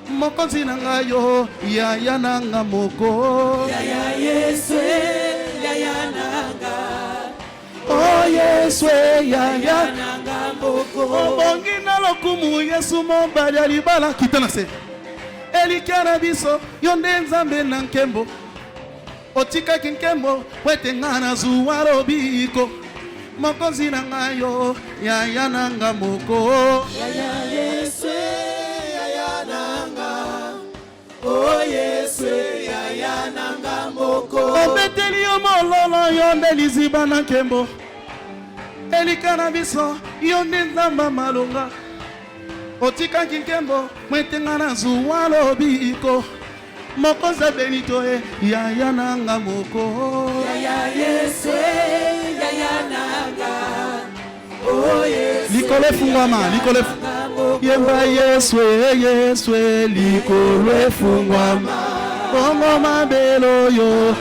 mokonzi na ngayo ya nanga moko. Ya Yeswe, ya nanga. Oh Yeswe, ya nanga moko. Obongi na lokumu Yesu mobali alibala kitana se. Elika na biso yonde nzambe na nkembo. Otika kinkembo wetenga na zuwaro biko. Mokonzi na ngayo ya nanga moko. Ya Yeswe, ya nanga. Oh Yeswe, ya nanga moko. Obeteli yo mololo yonde liziba na nkembo. Elika na biso yonde nzamba malonga. Otika kinkembo wetenga na zuwaro biko. Mokoza benito ya nanga moko. Ya Yeswe, ya nanga. Oh Yeswe, Likole fungwama, likole Yemba Yeswe, likole fungwama. Bongo mabelo yo.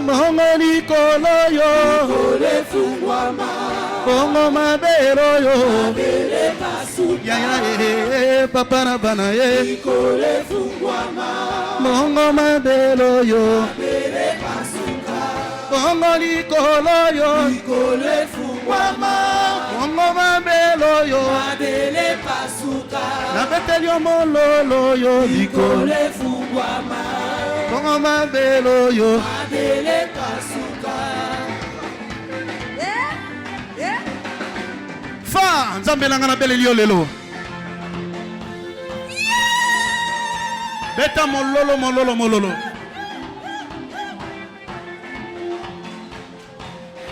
Bongo likolo yo. Likole fungwama. Bongo mabelo yo. Ya papa na bana Likole fungwama. Bongo mabelo yo. Bongo likolo yo. Likole fungwama. Bongo mabelo yo. Mabele pasuka. Na beteli yo mololo yo. Likole fungwama. Bongo mabelo yo. Mabele pasuka. Fa nzambe nanga na beleli yo lelo. Beta mololo.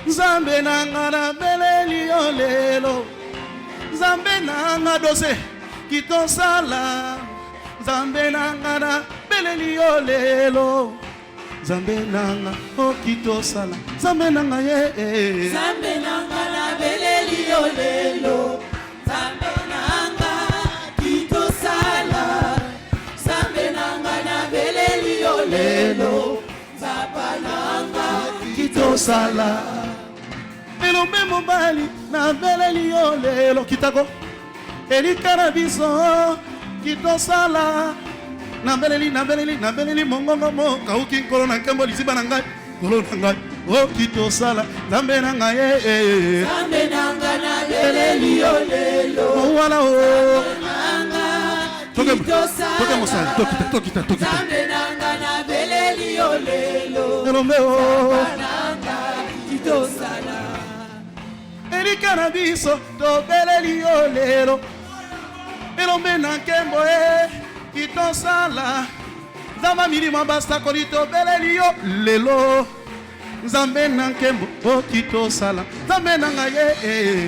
Nzambe nanga na beleli yo lelo. Nzambe nanga dose kitosala. Nzambe nanga na beleli yo lelo. Nzambe nanga okitosala. Nzambe nanga ye. Nzambe nanga na beleli yo lelo. Nzambe nanga kitosala. Nzambe nanga na beleli yo lelo. Nzapa nanga kitosala. Elombe mobali na beleli yo lelo kitako. Elika na biso kitosala. Na beleli mongongo mo kauki nkolo na nkembo liziba na ngai. Kolo na ngai o kitosala. Nzambe na ngai Nzambe nanga na beleli yo lelo. wala o. Nanga kitosala. Toke mosali tokita. Nzambe nanga na beleli yo lelo. Elombe o. Nanga kitosala. Elika na biso to beleli yo lelo. Elombe na nkembo kitosala. Zama milima basta kolito beleli yo lelo. Nzambe na nkembo okitosala Nzambe na nga ye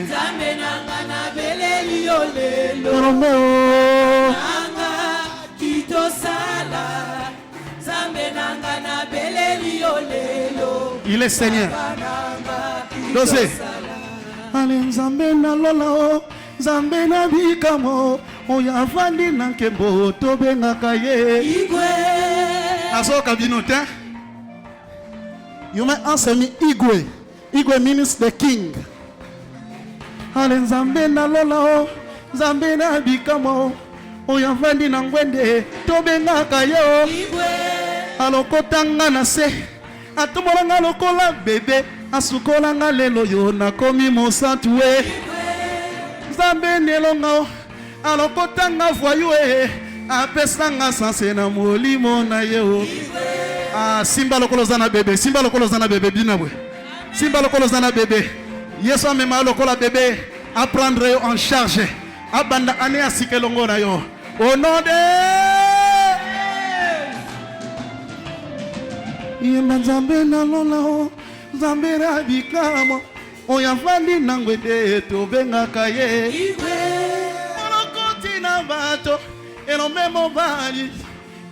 Nzambe nanga na beleli yo lelo Romeo nanga kitosala Nzambe nanga na beleli yo lelo Il est Seigneur nanga Dosé Ale Nzambe na lola o Nzambe na bikamo Oya vandi na nkembo tobengaka ye Igwe Azoka bino te You may answer me Igwe. Igwe means the king. Ale Nzambe na lola o, Nzambe na bikamo. Oya vandi na ngwende, tobengaka yo. Igwe Alokota nga na se, atomola nga lokola bebe. Asukola nga lelo yo nakomi mosantu we. Nzambe nelonga o, alokota nga voyou e. Apesa nga sanse na molimo na ye o. Ah, simba lokolo zana bébé, simba lokolo zana bébé binabwe. Simba lokolo zana bébé. Yeso mema lokola bébé à prendre en charge. Abanda ane asike longo na yo. Au nom de Yemba Nzambe na lola o, Nzambe na bikamo. Oya vandi na ngwede tobengaka ye. Igwe Molokoti na bato, elombe mobali.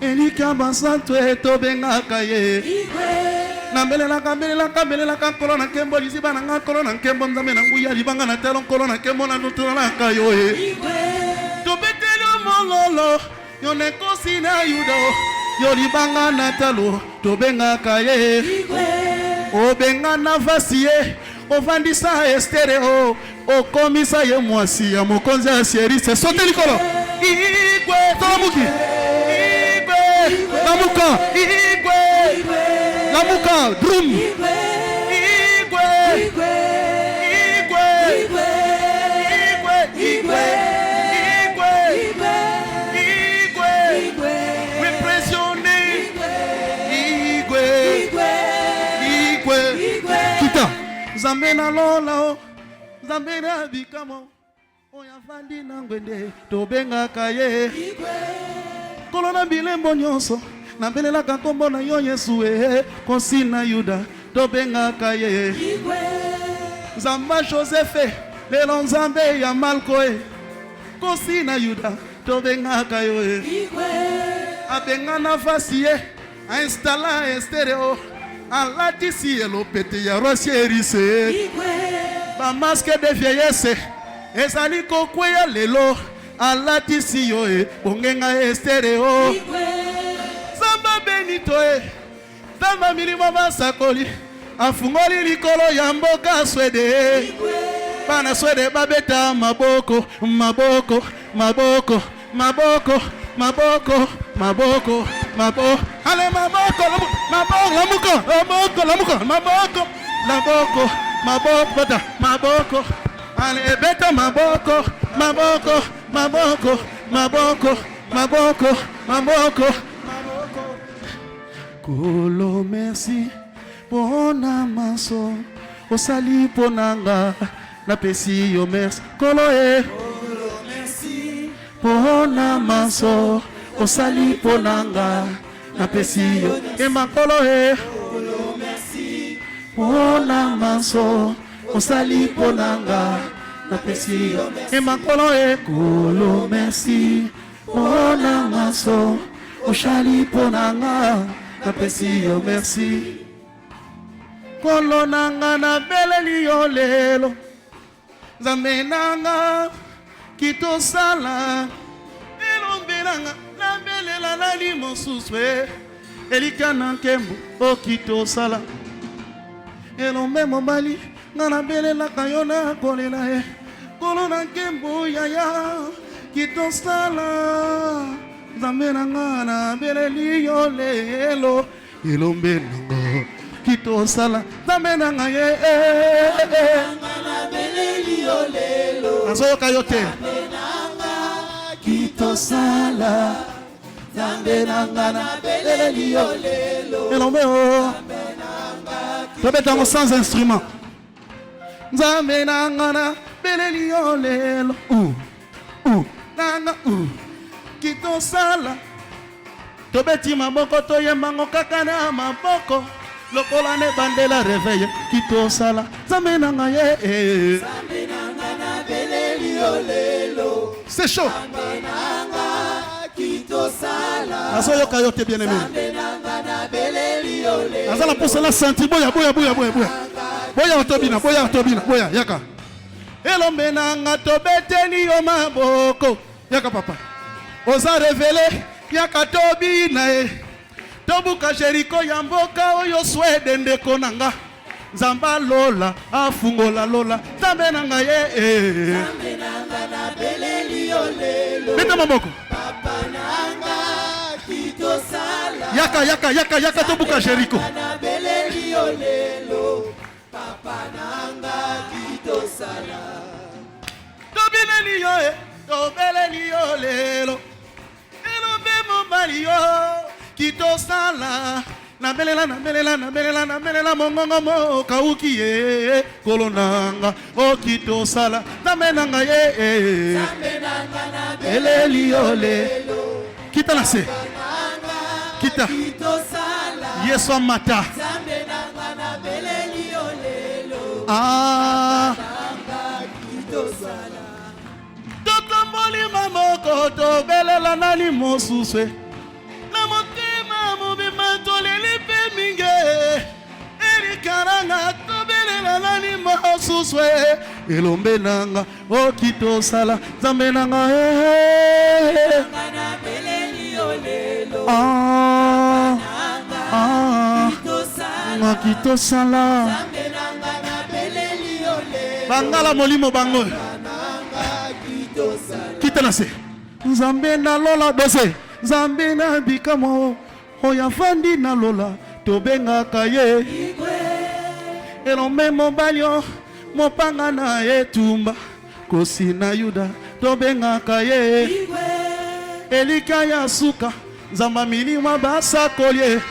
Elika basanto etobengaka ye Igwe Nambelelaka nkolo na nkembo liziba na nga nkolo na nkembo Nzambe na nguya libanga na telo nkolo na nkembo na nutulaka yo e Igwe Tobeteli mololo yo nekosi na yuda yo libanga na talo tobengaka ye Igwe Obenga na vasi ye ovandisa estere o okomisa ye mwasi ya mokonzi ya sierise sote likolo Igwe tolamuki Lamuka, Igwe, Lamuka, drum, Igwe, Igwe, Igwe, Igwe, Igwe, Igwe, Igwe, we praise your name, Igwe, Igwe, Kita, Nzambe na lola o, Nzambe na bikamo, oya vandi na ngwende, tobengaka ye, Igwe. Kolo na bilembo nyonso nambelelaka kombo na yo Yesu kosi na Yuda tobengaka ye Igwe Nzamba Joseph lelo Nzambe ya Malko kosi na Yuda tobengaka yo Igwe abenga na vasi ye installa estereo alatisi elopete ya rosi erise Igwe ba masque de vieillesse ezali kokweya lelo alatisi yo bongenga estereo Samba benito Samba milimo basakoli afungoli likolo ya mboka Swede Bana Swede babeta maboko maboko maboko maboko maboko maboko maboko ale maboko maboko lamuko lamuko maboko maboko maboko bata maboko ale beta maboko maboko maboko maboko maboko maboko Kolo merci pona maso osali ponanga na pesi yo merci Kolo merci pona maso osali ponanga na pesi yo makolo Kolo merci pona maso osali ponanga na pesi yo makolo Kolo merci pona maso osali ponanga na pesi yo merci Kolo nanga na beleli yo lelo Nzambe nanga kitosala elombe nanga na belela na limosusu elika na nkembo okitosala elombe mobali nga na belelaka yo na kolela Kolo na nkembo yaya kitosala Nzambe nanga na beleli yo lelo elombe nanga kitosala Nzambe nanga ye na beleli yo lelo nazoyoka yo te kitosala Nzambe nanga na beleli yo lelo elombe o tobetango sans instrument Nzambe nanga na beleli yo lelo nanga kitosala tobeti maboko toyembango kaka na maboko lokola ne bandela réveil kitosala nzambe na ngai ye c'est chaud nazoyoka yo te bien aimé naza na posa na senti boya boya yaka elombe nanga tobeteli yo maboko yaka papa oza revele yaka tobina ye tobuka Jeriko ya mboka oyo Swede ndeko nanga Nzamba lola afungola lola nzambe nanga ye nzambe nanga na beleli yo lelo bita maboko papa nanga kitosala yaka tobuka Jeriko na beleli yo lelo papa nanga kitosala tobeleli yo lelo elombe mobali yo kitosala na belela mongongo mo kauki ye kolonanga o kitosala nzambe nanga ye nzambe nanga na beleli yo lelo kita na se kita Yesu amata nzambe nanga na beleli yo lelo nanga kitosala totomboli mamoko tobelela nani mosuswe na motema mobima toleli pe minge erikaranga tobelela nani mosuswe elombe nanga okitosala nzambe nanga na beleli yo lelo kitosala nzambe nanga na beleli yo lelo bangala molimo bango kita na se nzambe na lola dose nzambe na bikamo oya fandi na lola tobengaka ye elombe mobali mopanga na etumba kosi na yuda tobengaka ye elika ya suka nzamba milima basakolie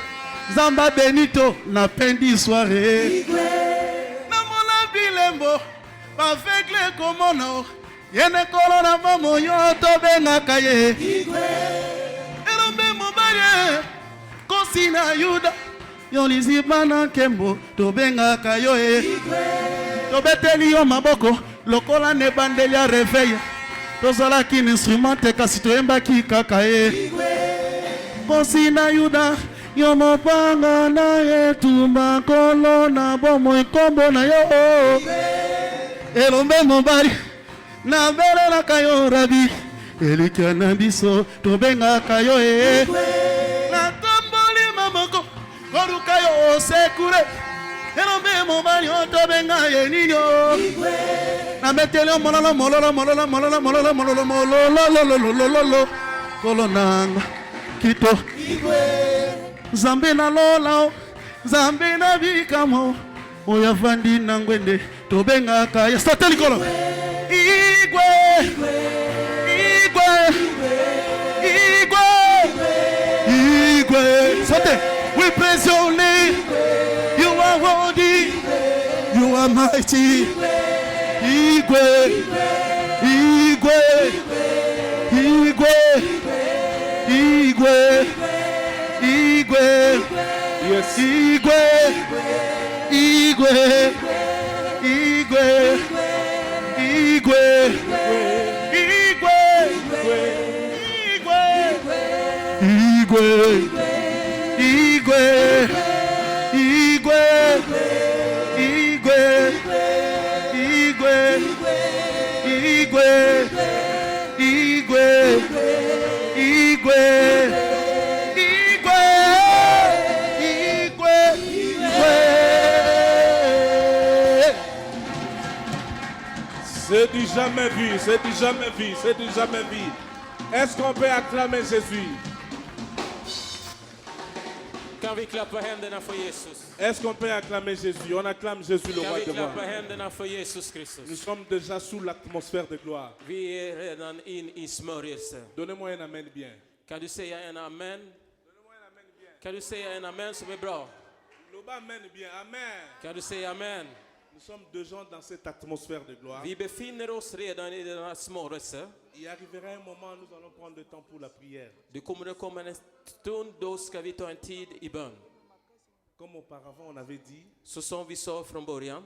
nzamba benito na pendi soirée na mona bilembo baveugle komona yene kolona mamo yo tobengaka ye elombe mobali kosi na yuda yo liziba na nkembo tobengaka yo tobeteli yo maboko lokola ne bandeli ya réveil tozalaki na instrument te kasi toyembaki kaka ye kosi na yuda yo mopanga na etumba kolona bomo nkombo na yo elombe mobali na belelaka yo rabi elika na biso tobengaka yo na tomboli mamoko koluka yo osekure elombe mobali tobenga ye nini na beteli mololo kolonanga kito nzambe na lola nzambe na bikamo oya vandi na ngwende tobengaka ye sateli kolo Igwe, Sote, we praise your name. You are worthy. You are mighty. Igwe. Yes. C'est du jamais vu, c'est du jamais vu, c'est du jamais vu. Est-ce qu'on peut acclamer Jésus? Kan vi klappa händerna för Jesus? Est-ce qu'on peut acclamer Jésus? On acclame Jésus, le Kan roi vi de gloire. klappa händerna för Jesus Kristus? Nous sommes déjà sous l'atmosphère de gloire. Vi är redan in i smörjelse. Donnez-moi un amen bien. Kan du säga en amen? Donnez-moi un amen bien. Kan du säga en amen som är bra? Loba amen bien. Amen. Kan du säga amen? Nous sommes déjà dans cette atmosphère de gloire. Vi befinner oss redan i denna smörjelse. Il arrivera un moment où nous allons prendre le temps pour la prière. Det kommer att komma en stund då ska vi ta en tid i bön. Comme auparavant on avait dit, Så som vi sa från början,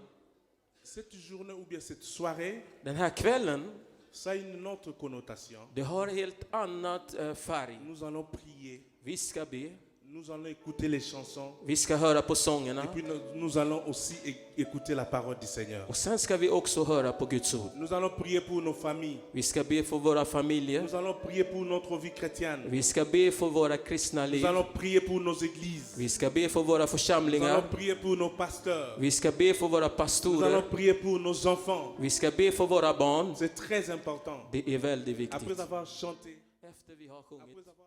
cette journée ou bien cette soirée, den här kvällen, ça a une autre connotation. det har helt annat färg. Nous allons prier, Vi ska be, nous allons écouter les chansons, vi ska höra på et sångerna, puis nous allons aussi écouter la parole du Seigneur. och sen ska vi också höra på Guds ord. Nous allons prier pour nos familles. Vi ska be för våra familjer, Nous allons prier pour notre vie chrétienne. vi ska be för våra kristna Nous liv, allons prier pour nos églises. vi ska be för våra Nous allons församlingar, prier pour nos pasteurs. vi ska be för våra Nous allons pastorer, prier pour nos enfants. vi ska be för våra barn. C'est très important. Det är väldigt Après viktigt. avoir chanté, Efter vi har sjungit, après avoir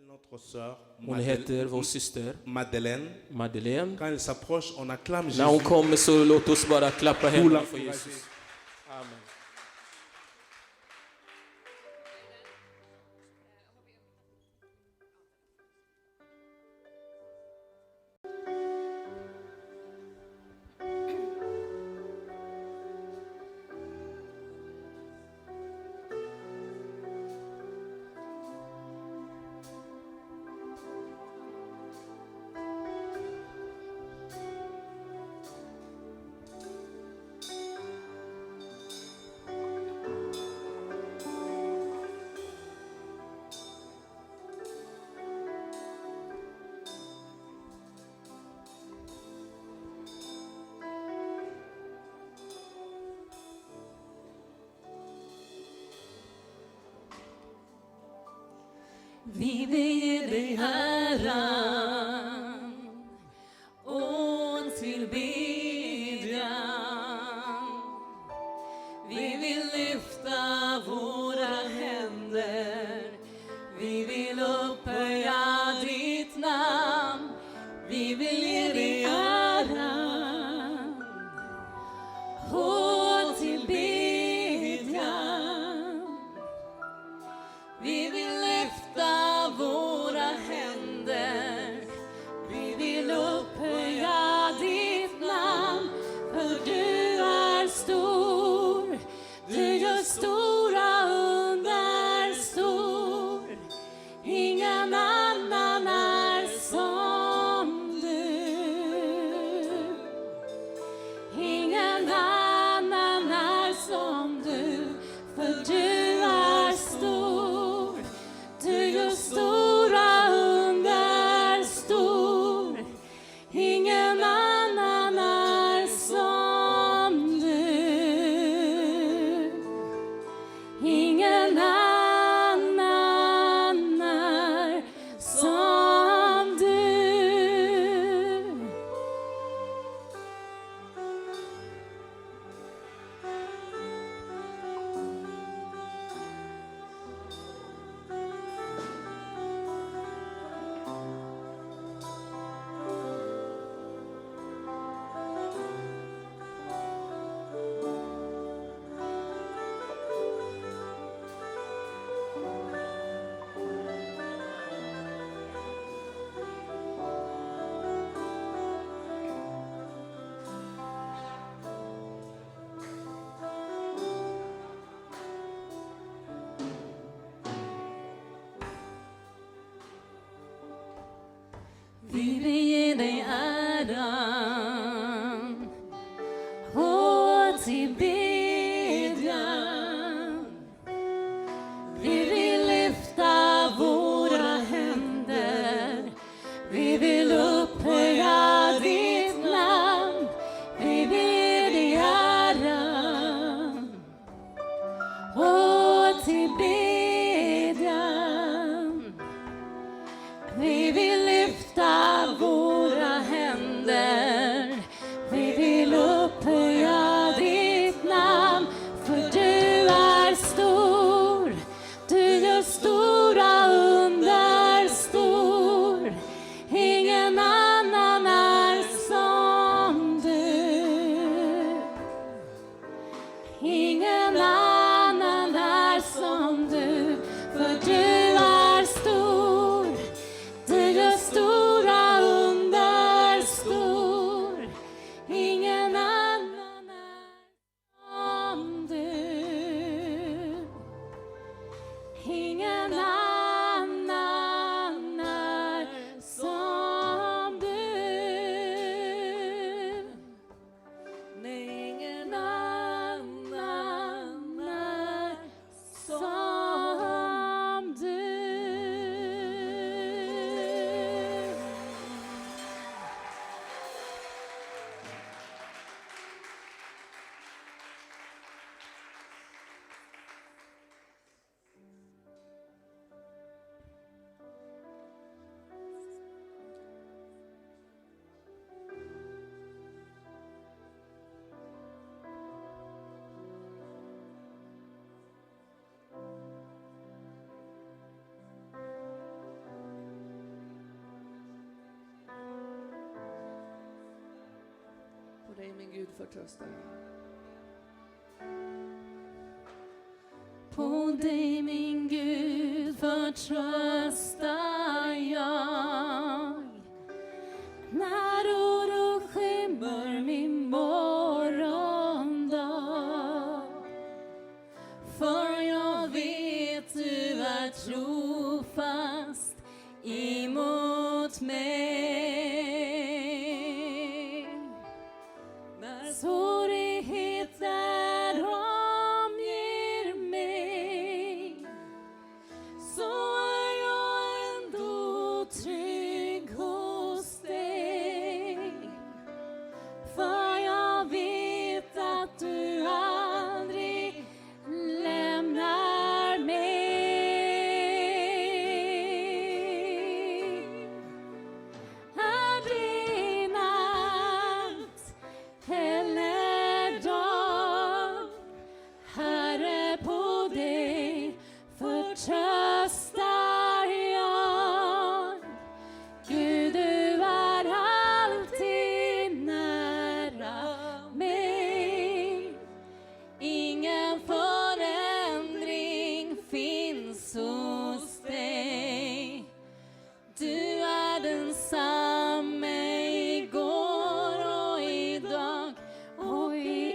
notre sœur hon heter vår syster Madeleine. Madeleine. Quand elle s'approche, on acclame När hon Jésus. kommer så låt oss bara klappa händerna för encourager. Jesus. Amen. Vi ber dig Herren och tillbedjan. Vi vill lyfta våra händer. Vi vill upphöja ditt namn. Vi vill ge dig äran och tillbedjan. Vi vill lyfta våra händer. Vi vill upphöja ditt namn. För du är stor. Du gör stora under stor. Ingen annan är som du. Ingen annan är som du. För du är stor. ingen annan är som du. Nej, ingen annan är som du. På dig min Gud förtröstar jag. På dig min Gud förtröstar jag. När oro skymmer min morgondag. För jag vet du är trofast emot mig. När svårigheter omger mig, så är jag ändå trygg hos dig. För jag vet att du aldrig lämnar mig. Är det natt eller dag, Herre, på dig förtröstar jag. Gud, du är alltid nära mig. Ingen förändring finns hos dig. Du är densamme igår och idag och i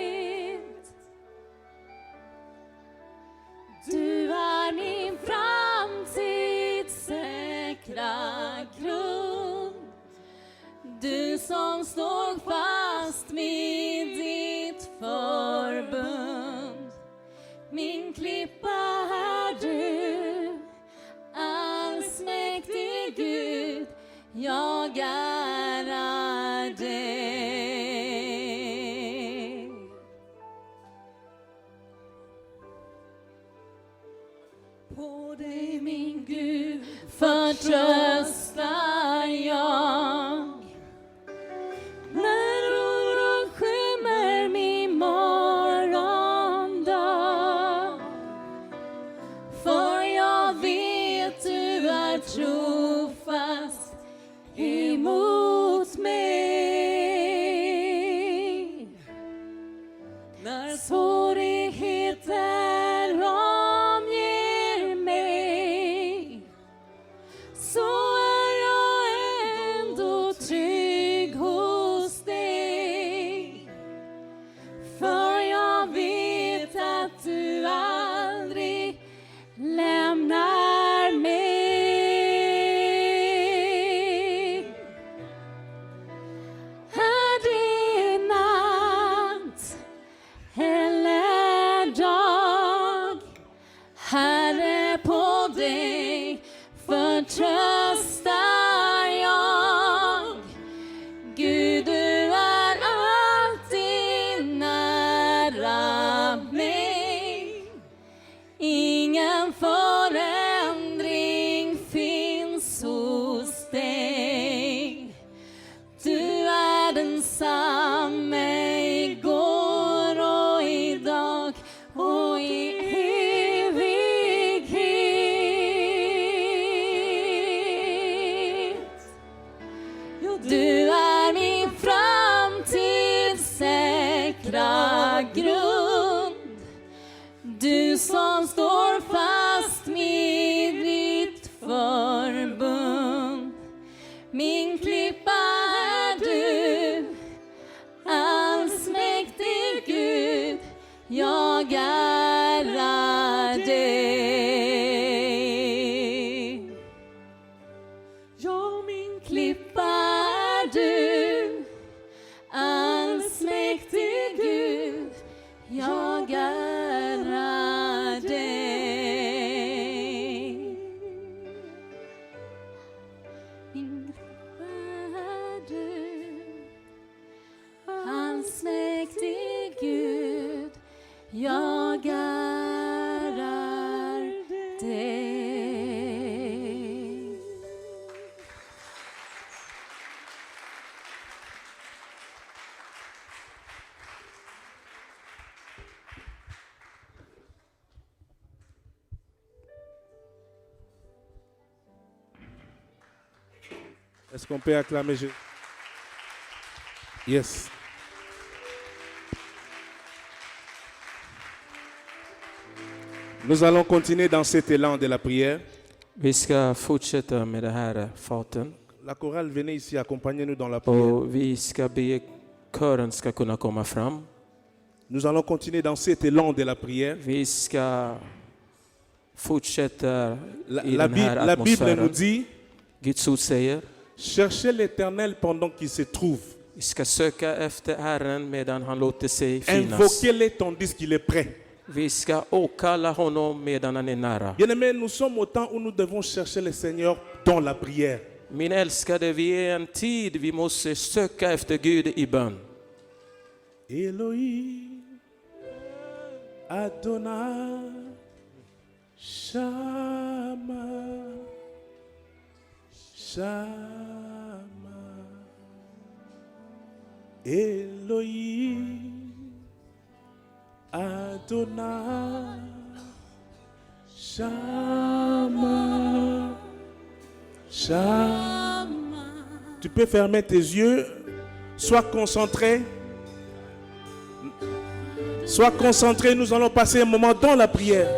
evighet. Du är min framtids säkra grund. Du som står fast med ditt förbund. Min klippa är du, allsmäktig Gud, jag ärar dig. På dig min Gud förtröstar jag. När oron skymmer min morgondag. För jag vet du är trofast emot mig. När svårigheter omger mig, så är jag ändå trygg hos dig. För jag vet att du aldrig lämnar mig. Är det natt eller dag, Herre, på dig förtröstar jag. Gud, du är alltid nära mig. Ingen förändring finns hos dig. Du är densamme igår och idag och i evighet. Jo, du är min framtids säkra grund. Du som står fast med ditt förbund. Min klippa är du, allsmäktig Gud, jag är Est-ce qu'on peut acclamer Jésus? Yes. Nous allons continuer dans cet élan de la prière. Vi ska fortsätta med det här faten. La chorale, venez ici, accompagnez-nous dans la prière. Och vi ska be kören ska kunna komma fram. Nous allons continuer dans cet élan de la prière. Vi ska fortsätta i La den här Bible nous atmosfären. dit, Guds ord säger, cherchez l'Éternel pendant qu'il se trouve. vi ska söka efter Herren medan han låter sig finnas. Invoquez-le tandis qu'il est prêt. Vi ska åkalla honom medan han är nära. Bien-aimés, nous sommes au temps où nous devons chercher le Seigneur dans la prière. Min älskade, vi är en tid vi måste söka efter Gud i bön. Elohim, Adonai, Shama, Shama, Elohim, Adonai, Shama, Shama. Tu peux fermer tes yeux, sois concentré. Sois concentré, nous allons passer un moment dans la prière.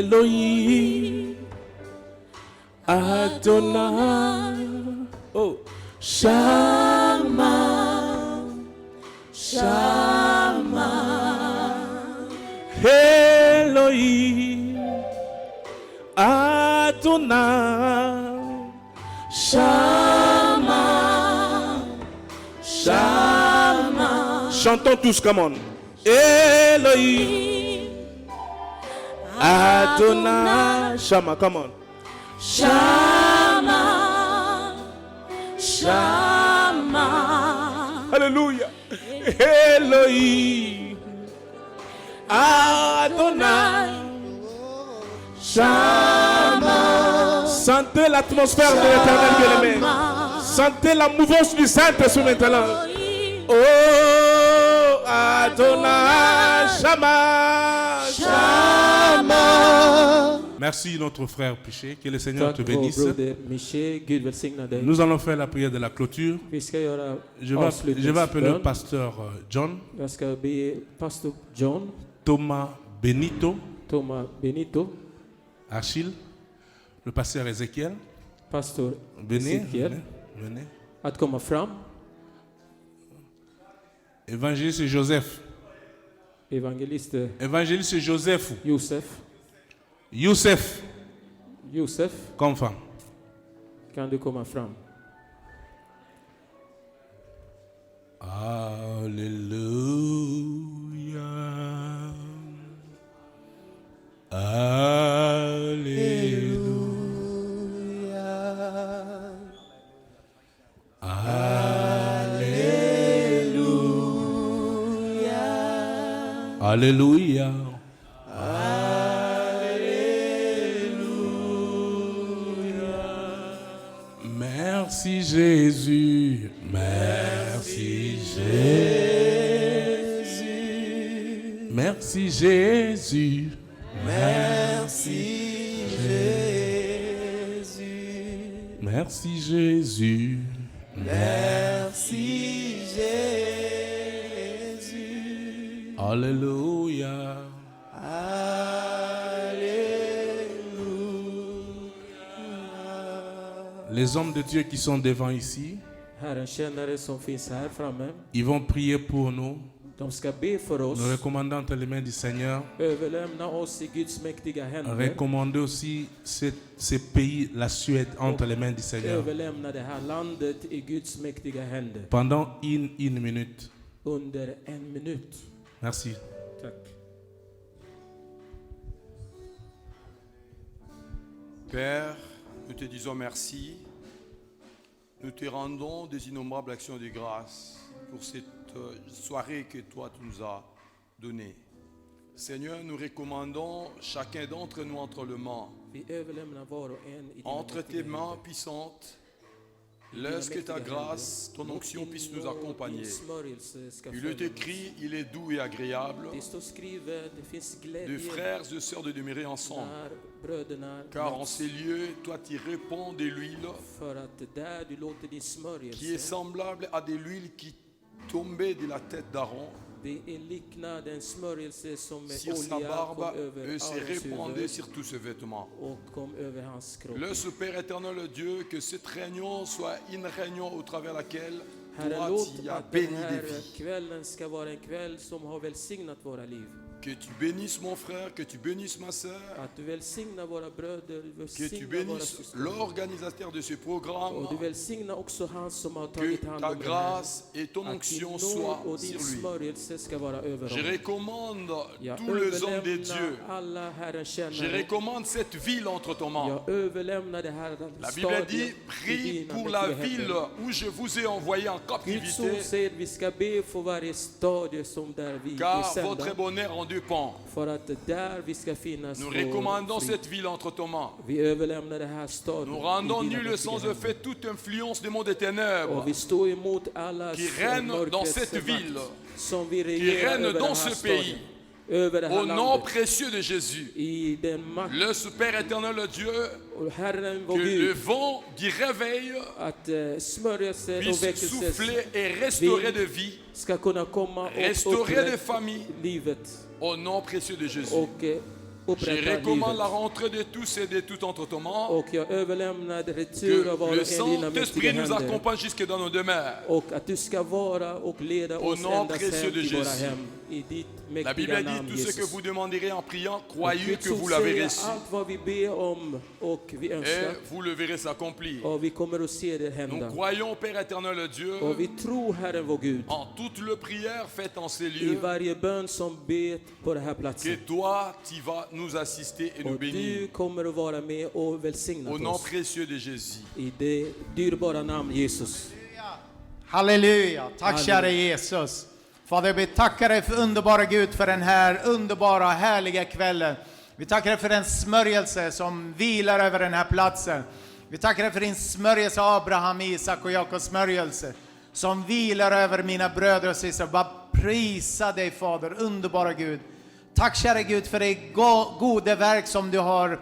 Elohim, Adonai, oh, Shama, Shama, Elohim, Adonai, Shama, Shama. Chantons tous, come on. Elohim, Adonai, Shama, come on. Shama, Shama. Alléluia. Elohim, Adonai, Shama. Sentez l'atmosphère de l'Éternel bien-aimé. Sentez la mouvance du Saint-Esprit maintenant. Oh, Adonai, Shama, Shama. Merci notre frère Piché, que le Seigneur te Tack vår bénisse. broder Miché, Gud välsigna dig. Nous allons faire la prière de la clôture. Vi ska göra Je vais appeler le avslutningsbön. pasteur John, Jag ska be pastor John, Thomas Benito, Thomas Benito, Achille, le pasteur Ézéchiel. pastor Venez, Ezekiel venez, venez. att komma fram. Évangéliste Joseph. Evangeliste Évangéliste Joseph. Josef. Youssef. Josef, Comme femme. kan du komma fram? Alléluia. Alléluia. Alléluia. Merci Jésus, merci Jésus, merci Jésus, merci Jésus, merci Jésus, merci Jésus, Alléluia. Les hommes de Dieu qui sont devant ici, Herrens tjänare som finns här framme, ils vont prier pour nous. de ska be för oss, Nous recommandons entre les mains du Seigneur. överlämna oss i Guds mäktiga händer, Recommandez aussi ce pays, la Suède, entre les mains du Seigneur. överlämna det här landet i Guds mäktiga händer Pendant une minute. under en minut. Merci. Tack. Père, nous te disons merci. Nous te rendons des innombrables actions de grâce pour cette soirée que toi tu nous as donnée. Seigneur, nous recommandons chacun d'entre nous entre les mains, Vi överlämnar var och en i dina entre tes mäktiga mains händer. puissantes, Laisse que ta grâce, ton onction puisse nous accompagner. Il est écrit, il est doux et agréable de frères et sœurs de demeurer ensemble. Car en ces lieux, toi tu répands de l'huile qui est semblable à de l'huile qui tombait de la tête d'Aaron sur sa barbe et se répandait sur tous ses vêtements. Laisse, Père éternel Dieu, que cette réunion soit une réunion au travers laquelle toi tu as béni des vies. Que tu bénisses mon frère, que tu bénisses ma soeur, que tu bénisses l'organisateur de ce programme, que ta grâce et ton onction soient sur lui. Je recommande tous les hommes de Dieu. Je recommande cette ville entre ton mains. La Bible dit, prie pour la ville où je vous ai envoyé en captivité, car votre bonheur en dépend. Nous recommandons cette ville entre ton mains. Nous rendons nul sans effet toute influence du monde des ténèbres qui règne dans cette ville, qui règne dans ce pays. Au nom précieux de Jésus, le Père éternel Dieu, que le vent du réveil puisse souffler et restaurer de vie, restaurer des familles. Au nom précieux de Jésus. Je recommande la rentrée de tous et de toutes entre ton mains. Que le Saint-Esprit nous accompagne jusque dans nos demeures. Au nom précieux de Jésus. La Bible dit, tout ce que vous demanderez en priant, croyez que vous l'avez reçu. Et vous le verrez s'accomplir. Nous croyons, Père éternel Dieu, en toutes les prières faites en ces lieux, que toi, tu vas nous assister et nous bénir. Au nom précieux de Jésus. Halleluja. Tack kära Jesus. Fader, vi tackar dig för underbara Gud för den här underbara, härliga kvällen. Vi tackar dig för den smörjelse som vilar över den här platsen. Vi tackar dig för din smörjelse, Abraham, Isak och Jakobs smörjelse, som vilar över mina bröder och systrar. Bara prisa dig, Fader, underbara Gud. Tack kära Gud för det gode verk som du har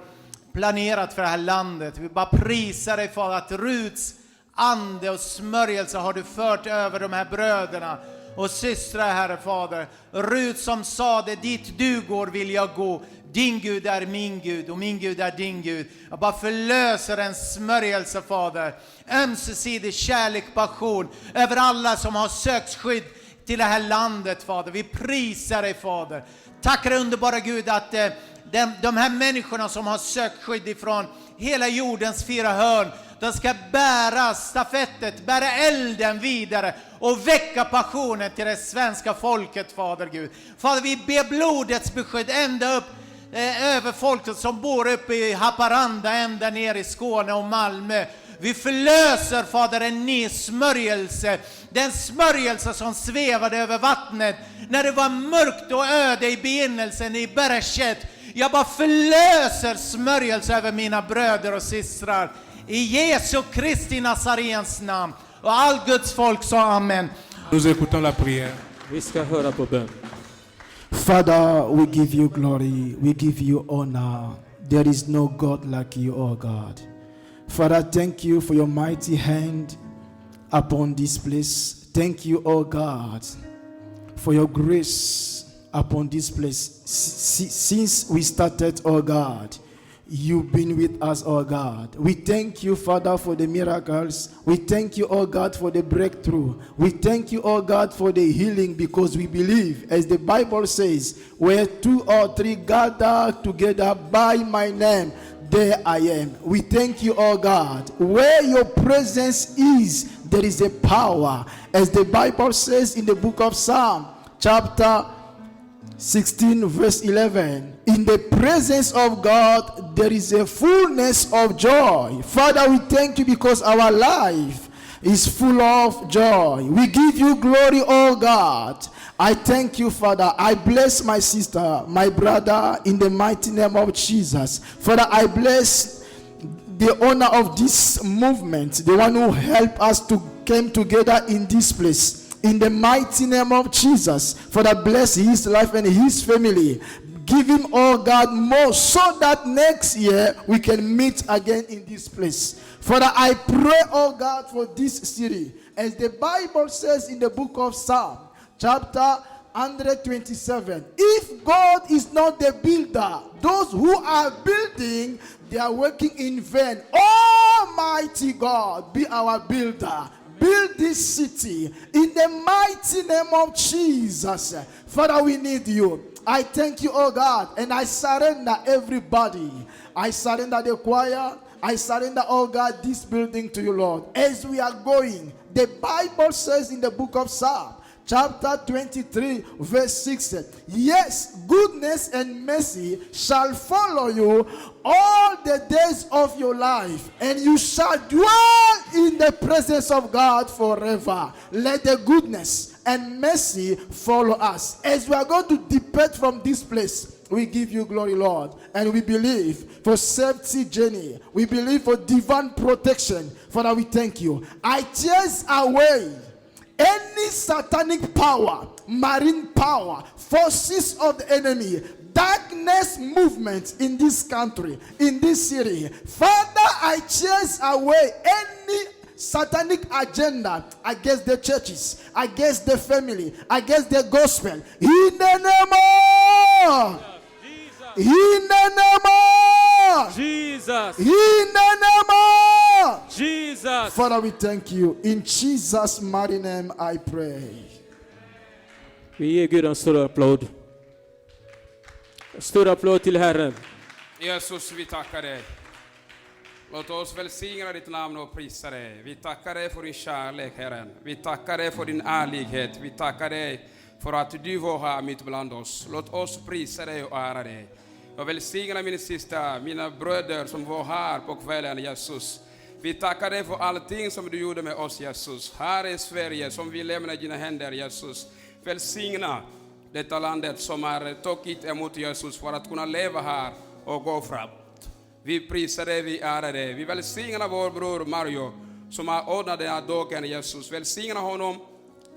planerat för det här landet. Vi bara prisar dig, Fader, att Ruts ande och smörjelse har du fört över de här bröderna och systrar, Herre Fader. Rut som sa det, dit du går vill jag gå. Din Gud är min Gud och min Gud är din Gud. Jag bara förlöser en smörjelse, Fader. Ömsesidig kärlek, passion över alla som har sökt skydd till det här landet, Fader. Vi prisar dig, Fader. Tackar dig, underbara Gud, att de här människorna som har sökt skydd ifrån hela jordens 4 hörn, de ska bära stafettet, bära elden vidare och väcka passionen till det svenska folket, Fader Gud. Fader, vi ber blodets beskydd ända upp över folket som bor uppe i Haparanda, ända ner i Skåne och Malmö. Vi förlöser, Fader, en ny smörjelse. Den smörjelse som svävade över vattnet när det var mörkt och öde i begynnelsen i Bereshet. Jag bara förlöser smörjelse över mina bröder och systrar. I Jesu Kristi Nazarens namn. Och all Guds folk sa amen. Nous écoutons la prière. Vi ska höra på bön. Father, we give you glory, we give you honor. There is no God like you, oh God. Father, thank you for your mighty hand upon this place. Thank you, oh God, for your grace upon this place. Since we started, oh God, you've been with us, oh God. We thank you, Father, for the miracles. We thank you, oh God, for the breakthrough. We thank you, oh God, for the healing, because we believe, as the Bible says, where 2 or 3 gather together by my name, there I am. We thank you, oh God. Where your presence is, there is a power. As the Bible says in the book of Psalm, chapter 16, verse 11. In the presence of God, there is a fullness of joy. Father, we thank you because our life is full of joy. We give you glory, oh God. I thank you, Father. I bless my sister, my brother, in the mighty name of Jesus. Father, I bless the owner of this movement, the one who helped us to come together in this place. In the mighty name of Jesus, Father, bless his life and his family. Give him, oh God, more so that next year we can meet again in this place. Father, I pray, oh God, for this city. As the Bible says in the book of Psalm, chapter 127, if God is not the builder, those who are building, they are working in vain. Almighty God, be our builder. Build this city in the mighty name of Jesus. Father, we need you. I thank you, oh God, and I surrender everybody. I surrender the choir. I surrender, oh God, this building to you, Lord. As we are going, the Bible says in the book of Psalm, chapter 23, verse 6, yes, goodness and mercy shall follow you all the days of your life, and you shall dwell in the presence of God forever. Let the goodness and mercy follow us. As we are going to depart from this place, we give you glory, Lord, and we believe for safety journey. We believe for divine protection. Father, we thank you. I chase away any satanic power, marine power, forces of the enemy, darkness movement in this country, in this city. Father, I chase away any satanic agenda against the churches, against the family, against the gospel. In the name of Jesus. In the name of Jesus. In the name of Jesus. Father, we thank you. In Jesus' mighty name I pray. Vi ger Gud en stor applåd. En stor applåd till Herren. Jesus, vi tackar dig. Låt oss välsigna ditt namn och prisa dig. Vi tackar dig för din kärlek, Herren. Vi tackar dig för din ärlighet. Vi tackar dig för att du var här mitt bland oss. Låt oss prisa dig och ära dig. Jag välsignar min syster, mina bröder som var här på kvällen, Jesus. Vi tackar dig för allting som du gjorde med oss, Jesus. Här i Sverige som vi lämnar i dina händer, Jesus. Välsigna detta landet som är tagit emot Jesus för att kunna leva här och gå fram. Vi prisar dig, vi ärar dig. Vi välsignar vår bror Mario som har ordnat den här dagen, Jesus. Välsigna honom,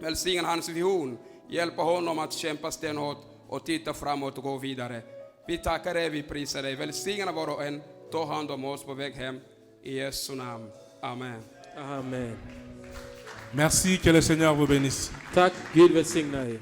välsigna hans vision. Hjälpa honom att kämpa stenhårt och titta framåt och gå vidare. Vi tackar dig, vi prisar dig. Välsigna var och en. Ta hand om oss på väg hem. I Jesu namn. Amen. Amen. Merci, que le Seigneur vous bénisse. Tack, Gud välsigna er.